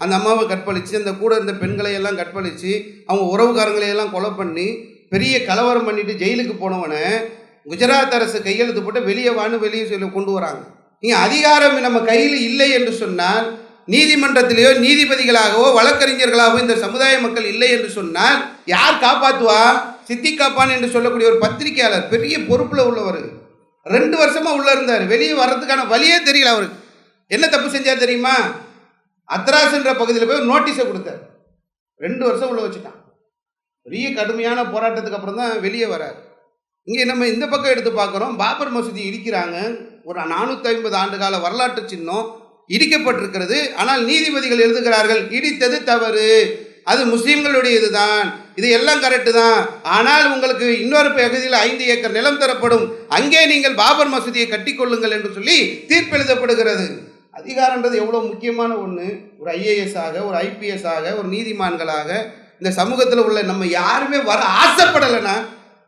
அந்த அம்மாவை கற்பழித்து, அந்த கூட இருந்த பெண்களை எல்லாம் கற்பழித்து, அவங்க உறவுக்காரங்களையெல்லாம் கொலை பண்ணி பெரிய கலவரம் பண்ணிட்டு ஜெயிலுக்கு போனவனை குஜராத் அரசு கையெழுத்து போட்டு வெளியே சொல்லி கொண்டு வராங்க. நீங்கள் அதிகாரம் நம்ம கையில் இல்லை என்று சொன்னால், நீதிமன்றத்திலேயோ நீதிபதிகளாகவோ வழக்கறிஞர்களாகவோ இந்த சமுதாய மக்கள் இல்லை என்று சொன்னால் யார் காப்பாற்றுவா? சித்திக் காப்பான் என்று சொல்லக்கூடிய ஒரு பத்திரிகையாளர், பெரிய பொறுப்பில் உள்ளவர், 2 வருஷமா உள்ள இருந்தார். வெளியே வர்றதுக்கான வழியே தெரியல அவருக்கு. என்ன தப்பு செஞ்சார் தெரியுமா? அத்ராஸ் என்ற பகுதியில் போய் நோட்டீஸை கொடுத்தார். 2 வருஷம் உள்ள வச்சுட்டான். பெரிய கடுமையான போராட்டத்துக்கு அப்புறம் தான் வெளியே வரார். இங்கே நம்ம இந்த பக்கம் எடுத்து பார்க்குறோம், பாபர் மசூதி இடிக்கிறாங்க. ஒரு 450 ஆண்டு கால வரலாற்று சின்னம் இடிக்கப்பட்டிருக்கிறது. ஆனால் நீதிபதிகள் எழுதுகிறார்கள், இடித்தது தவறு, அது முஸ்லீம்களுடைய இதுதான், இது எல்லாம் கரெக்டு தான். ஆனால் உங்களுக்கு இன்னொரு பகுதியில் 5 ஏக்கர் நிலம் தரப்படும், அங்கே நீங்கள் பாபர் மசூதியை கட்டிக்கொள்ளுங்கள் என்று சொல்லி தீர்ப்பு எழுதப்படுகிறது. அதிகாரன்றது எவ்வளோ முக்கியமான ஒன்று. ஒரு ஐஏஎஸ் ஆக, ஒரு ஐபிஎஸ் ஆக, ஒரு நீதிமான்களாக இந்த சமூகத்தில் உள்ள நம்ம யாருமே வர ஆசைப்படலைன்னா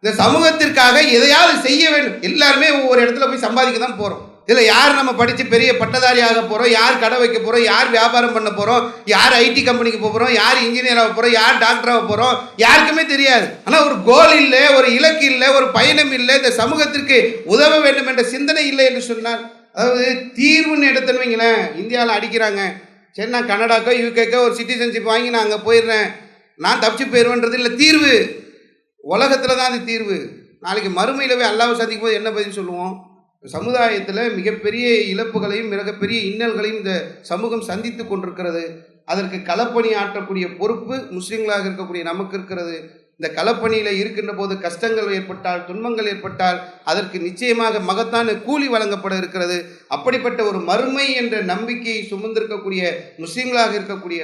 இந்த சமூகத்திற்காக எதையாவது செய்ய வேண்டும். எல்லாருமே ஒவ்வொரு இடத்துல போய் சம்பாதிக்க தான் போகிறோம். இதில் யார் நம்ம படித்து பெரிய பட்டதாரியாக போகிறோம், யார் கடை வைக்க போகிறோம், யார் வியாபாரம் பண்ண போகிறோம், யார் ஐடி கம்பெனிக்கு போகிறோம், யார் இன்ஜினியராக போகிறோம், யார் டாக்டராக போகிறோம், யாருக்குமே தெரியாது. ஆனால் ஒரு கோல் இல்லை, ஒரு இலக்கு இல்லை, ஒரு பயணம் இல்லை, இந்த சமூகத்திற்கு உதவ வேண்டும் என்ற சிந்தனை இல்லை என்று சொன்னால், அதாவது தீர்வுன்னு எடுத்துன்னு வைங்களேன். இந்தியாவில் அடிக்கிறாங்க, சரி நான் கனடாக்கோ யூகேக்கோ ஒரு சிட்டிசன்ஷிப் வாங்கி நான் அங்கே போயிடுறேன், நான் தப்பிச்சு போயிடுவேன்றது இல்லை தீர்வு. உலகத்தில் தான் அது தீர்வு. நாளைக்கு மறுமையில் போய் அல்லாஹ்வை சந்திக்கும் போது என்ன பதில் சொல்லுவோம்? சமுதாயத்தில் மிகப்பெரிய இழப்புகளையும் மிகப்பெரிய இன்னல்களையும் இந்த சமூகம் சந்தித்து கொண்டிருக்கிறது. அதற்கு களப்பணி ஆற்றக்கூடிய பொறுப்பு முஸ்லீம்களாக இருக்கக்கூடிய நமக்கு இருக்கிறது. இந்த களப்பணியில் இருக்கின்ற போது கஷ்டங்கள் ஏற்பட்டால், துன்பங்கள் ஏற்பட்டால் அதற்கு நிச்சயமாக மகத்தான கூலி வழங்கப்பட இருக்கிறது. அப்படிப்பட்ட ஒரு மறுமை என்ற நம்பிக்கையை சுமந்திருக்கக்கூடிய முஸ்லீம்களாக இருக்கக்கூடிய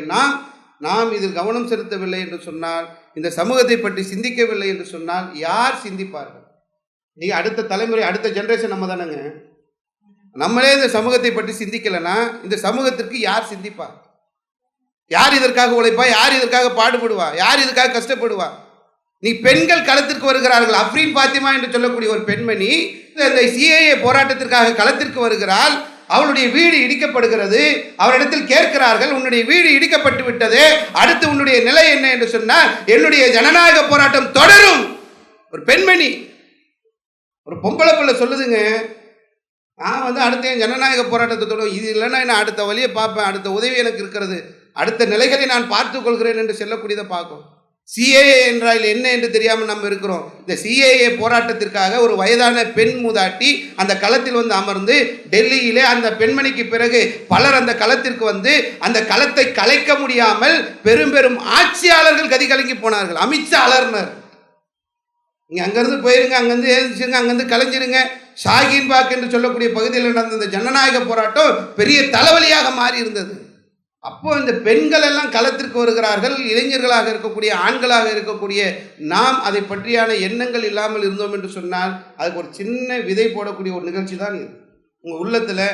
நாம் இதில் கவனம் செலுத்தவில்லை என்று சொன்னால், இந்த சமூகத்தை பற்றி சிந்திக்கவில்லை என்று சொன்னால் யார் சிந்திப்பார்கள்? நீங்கள் அடுத்த தலைமுறை, அடுத்த ஜென்ரேஷன் நம்ம தானேங்க. நம்மளே இந்த சமூகத்தை பற்றி சிந்திக்கலைன்னா இந்த சமூகத்திற்கு யார் சிந்திப்பார்? யார் இதற்காக உழைப்பா? யார் இதற்காக பாடுபடுவா? யார் இதுக்காக கஷ்டப்படுவா? நீ பெண்கள் களத்திற்கு வருகிறார்கள். அஃப்ரீன் பாத்திமா என்று சொல்லக்கூடிய ஒரு பெண்மணி இந்த சிஏஏ போராட்டத்திற்காக களத்திற்கு வருகிறாள். அவளுடைய வீடு இடிக்கப்படுகிறது. அவரிடத்தில் கேட்கிறார்கள், உன்னுடைய வீடு இடிக்கப்பட்டு விட்டது, அடுத்து உன்னுடைய நிலை என்ன என்று சொன்னால், என்னுடைய ஜனநாயக போராட்டம் தொடரும். ஒரு பெண்மணி, ஒரு பொம்பளை பிள்ளை சொல்லுதுங்க, நான் அடுத்த என் ஜனநாயக போராட்டத்தை தொடரும், இது இல்லைன்னா நான் அடுத்த வழியை பார்ப்பேன், அடுத்த உதவி எனக்கு இருக்கிறது, அடுத்த நிலைகளை நான் பார்த்துக் கொள்கிறேன் என்று சொல்லக்கூடியதை பார்க்கும். சிஏஏ என்றால் என்ன என்று தெரியாமல் நம்ம இருக்கிறோம். இந்த சிஏஏ போராட்டத்திற்காக ஒரு வயதான பெண் மூதாட்டி அந்த களத்தில் வந்து அமர்ந்து, டெல்லியிலே அந்த பெண்மணிக்கு பிறகு பலர் அந்த களத்திற்கு வந்து அந்த களத்தை கலைக்க முடியாமல் பெரும் பெரும் ஆட்சியாளர்கள் கதி கலங்கி போனார்கள். அமித்ஷா அலர்னர், நீங்கள் அங்கேருந்து போயிருங்க, அங்கேருந்து எழுந்துச்சுங்க, அங்கேருந்து கலைஞ்சிருங்க. ஷாஹீன் பாக் என்று சொல்லக்கூடிய பகுதியில் நடந்த இந்த ஜனநாயக போராட்டம் பெரிய தலைவலியாக மாறி இருந்தது. அப்போ இந்த பெண்கள் எல்லாம் களத்திற்கு வருகிறார்கள். இளைஞர்களாக இருக்கக்கூடிய, ஆண்களாக இருக்கக்கூடிய நாம் அதை பற்றியான எண்ணங்கள் இல்லாமல் இருந்தோம் என்று சொன்னால், அதுக்கு ஒரு சின்ன விதை போடக்கூடிய ஒரு நிகழ்ச்சி தான் இது. உங்கள் உள்ளத்தில்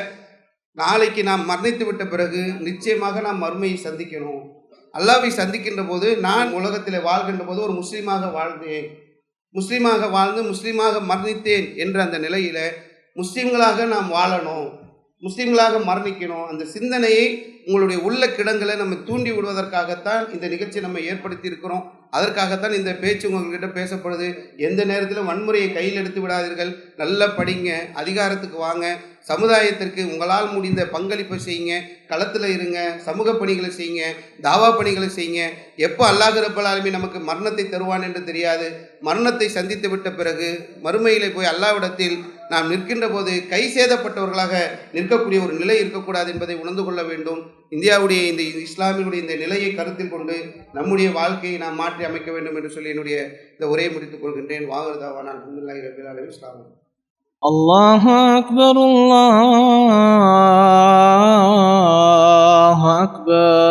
நாளைக்கு நாம் மரணித்து விட்ட பிறகு நிச்சயமாக நாம் மறுமையை சந்திக்கணும். அல்லாஹ்வை சந்திக்கின்ற போது, நான் உலகத்தில் வாழ்கின்ற போது ஒரு முஸ்லீமாக வாழ்ந்தேன், முஸ்லீமாக வாழ்ந்து முஸ்லீமாக மரணித்தேன் என்ற அந்த நிலையில் முஸ்லீம்களாக நாம் வாழணும், முஸ்லீம்களாக மரணிக்கணும். அந்த சிந்தனையை உங்களுடைய உள்ள கிடங்களை நம்ம தூண்டி விடுவதற்காகத்தான் இந்த நிகழ்ச்சி நம்ம ஏற்படுத்தி இருக்கிறோம். அதற்காகத்தான் இந்த பேச்சு உங்கள்கிட்ட பேசப்படுது. எந்த நேரத்திலும் வன்முறையை கையில் எடுத்து விடாதீர்கள். நல்லா படிங்க, அதிகாரத்துக்கு வாங்க, சமுதாயத்திற்கு உங்களால் முடிந்த பங்களிப்பை செய்யுங்க, களத்தில் இருங்க, சமூக பணிகளை செய்யுங்க, தாவா பணிகளை செய்யுங்க. எப்போ அல்லாஹ் ரப்பல் ஆலமீன் நமக்கு மரணத்தை தருவான் என்று தெரியாது. மரணத்தை சந்தித்து விட்ட பிறகு மறுமையிலே போய் அல்லாஹ்விடத்தில் நாம் நிற்கின்ற போது கை சேதப்பட்டவர்களாக நிற்கக்கூடிய ஒரு நிலை இருக்கக்கூடாது என்பதை உணர்ந்து கொள்ள வேண்டும். இந்தியாவுடைய இந்த இஸ்லாமியுடைய இந்த நிலையை கருத்தில் கொண்டு நம்முடைய வாழ்க்கையை நாம் மாற்றி அமைக்க வேண்டும் என்று சொல்லி என்னுடைய இந்த உரையை முடித்துக் கொள்கின்றேன். வாகர்தாவான அல்ஹம்துலில்லாஹி ரப்பில் ஆலமீன். இஸ்லாம். அல்லாஹு அக்பர், அல்லாஹு அக்பர்.